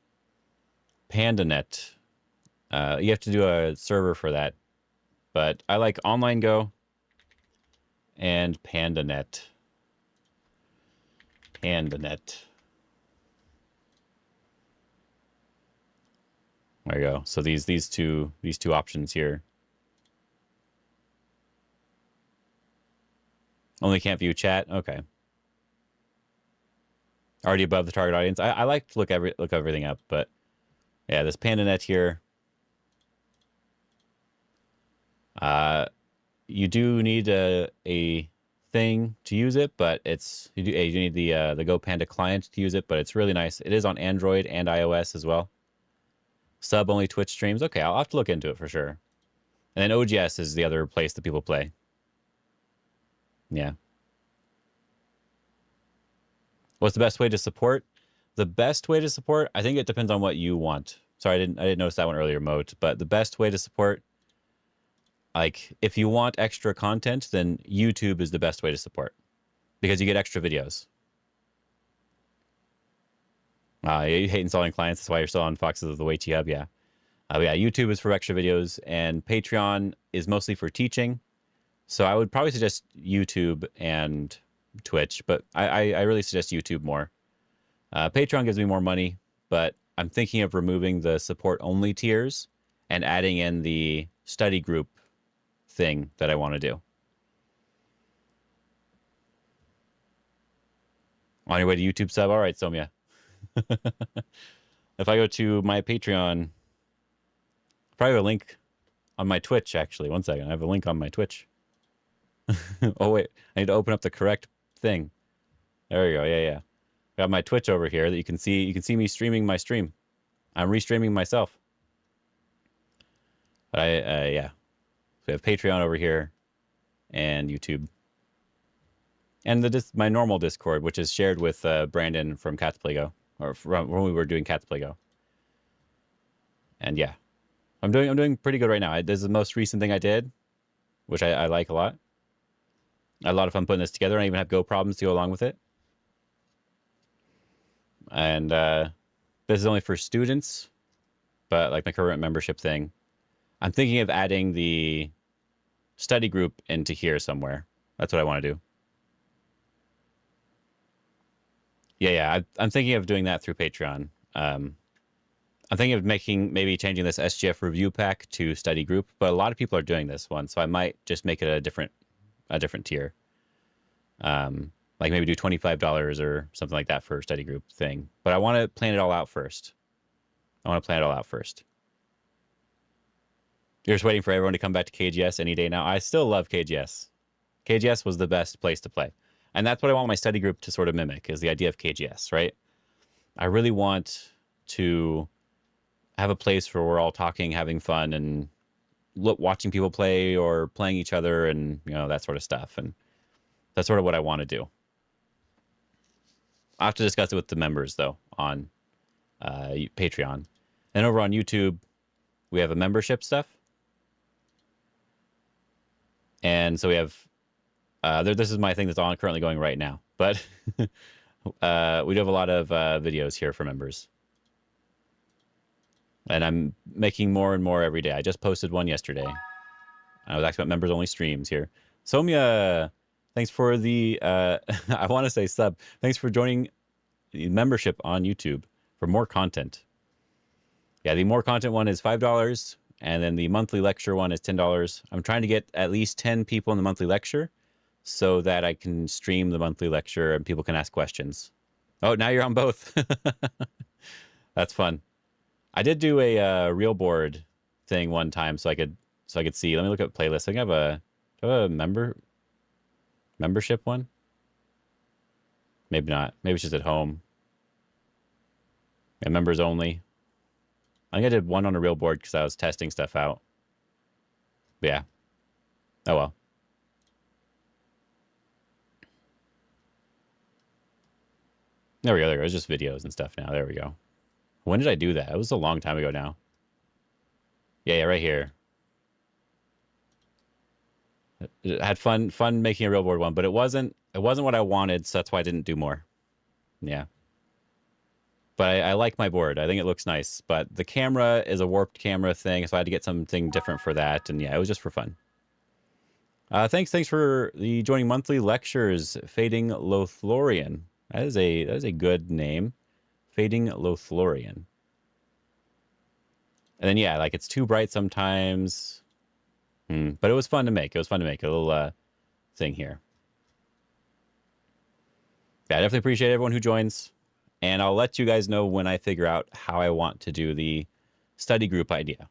You have to do a server for that. But I like Online Go and PandaNet. PandaNet. There you go. So these two options here. Only can't view chat. Okay. Already above the target audience. I like to look everything up, but yeah, this PandaNet here. You do need a thing to use it, but you need the Go Panda client to use it, but it's really nice. It is on Android and iOS as well. Sub only Twitch streams. Okay, I'll have to look into it for sure. And then OGS is the other place that people play. Yeah. What's the best way to support? The best way to support, I think it depends on what you want. Sorry, I didn't notice that one earlier, Moat. But the best way to support, like, if you want extra content, then YouTube is the best way to support because you get extra videos. You hate installing clients. That's why you're still on Foxes of the Weiqi Hub. Yeah. Yeah, YouTube is for extra videos, and Patreon is mostly for teaching. So I would probably suggest YouTube and Twitch, but I really suggest YouTube more. Patreon gives me more money, but I'm thinking of removing the support-only tiers and adding in the study group thing that I want to do. On your way to YouTube sub? All right, Somya. If I go to my Patreon, probably have a link on my Twitch, actually. One second. I have a link on my Twitch. Oh, wait. I need to open up the correct thing. There we go. Yeah. Got my Twitch over here that you can see. You can see me streaming my stream. I'm restreaming myself. But yeah. So we have Patreon over here and YouTube. And my normal Discord, which is shared with Brandon from Cats Play Go, or from when we were doing Cats Play Go. And yeah, I'm doing pretty good right now. This is the most recent thing I did, which I like a lot. I had a lot of fun putting this together. I even have Go problems to go along with it. And this is only for students, but like my current membership thing, I'm thinking of adding the study group into here somewhere. That's what I want to do. Yeah. I'm thinking of doing that through Patreon. I'm thinking of maybe changing this SGF review pack to study group, but a lot of people are doing this one, so I might just make it a different tier. Like maybe do $25 or something like that for a study group thing. But I want to plan it all out first. You're just waiting for everyone to come back to KGS any day now. I still love KGS. KGS was the best place to play. And that's what I want my study group to sort of mimic, is the idea of KGS, right? I really want to have a place where we're all talking, having fun, and watching people play or playing each other, and that sort of stuff. And that's sort of what I want to do. I'll have to discuss it with the members though on Patreon. And over on YouTube, we have a membership stuff. And so we have this is my thing that's on currently going right now, but we do have a lot of videos here for members. And I'm making more and more every day. I just posted one yesterday. I was asking about members only streams here. Somya, thanks for the I want to say sub. Thanks for joining the membership on YouTube for more content. Yeah, the more content one is $5, and then the monthly lecture one is $10. I'm trying to get at least 10 people in the monthly lecture so that I can stream the monthly lecture and people can ask questions. Oh, now you're on both. That's fun. I did do a real board thing one time so I could see. Let me look at playlists. I think I have a membership one. Maybe not. Maybe it's just at home. Yeah, members only. I think I did one on a real board because I was testing stuff out. But yeah. Oh well. There we go. There we go. It's just videos and stuff now. There we go. When did I do that? It was a long time ago now. Yeah, right here. I had fun making a real board one, but it wasn't what I wanted, so that's why I didn't do more. Yeah. But I like my board. I think it looks nice. But the camera is a warped camera thing, so I had to get something different for that. And yeah, it was just for fun. Thanks for the joining monthly lectures, Fading Lothlorien. That is a good name. Fading Lothlorien. And then yeah, like it's too bright sometimes. But it was fun to make. It was fun to make a little thing here. Yeah, I definitely appreciate everyone who joins. And I'll let you guys know when I figure out how I want to do the study group idea.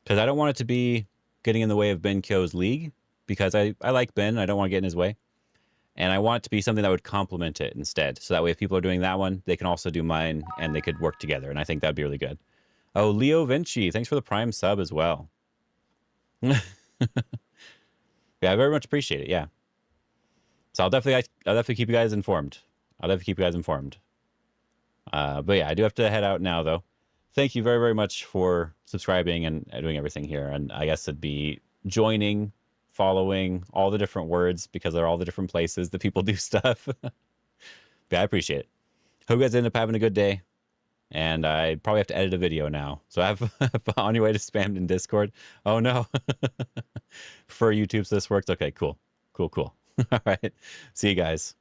Because I don't want it to be getting in the way of Ben Kyo's league. Because I like Ben. I don't want to get in his way. And I want it to be something that would complement it instead. So that way if people are doing that one, they can also do mine. And they could work together. And I think that would be really good. Oh, Leo Vinci. Thanks for the Prime sub as well. Yeah, I very much appreciate it. Yeah. So I'll definitely keep you guys informed. But yeah, I do have to head out now, though. Thank you very, very much for subscribing and doing everything here. And I guess it'd be joining, following, all the different words, because they're all the different places that people do stuff. Yeah, I appreciate it. Hope you guys end up having a good day. And I probably have to edit a video now. So I have on your way to spammed in Discord. Oh, no. For YouTube, so this works. Okay, cool. All right. See you guys.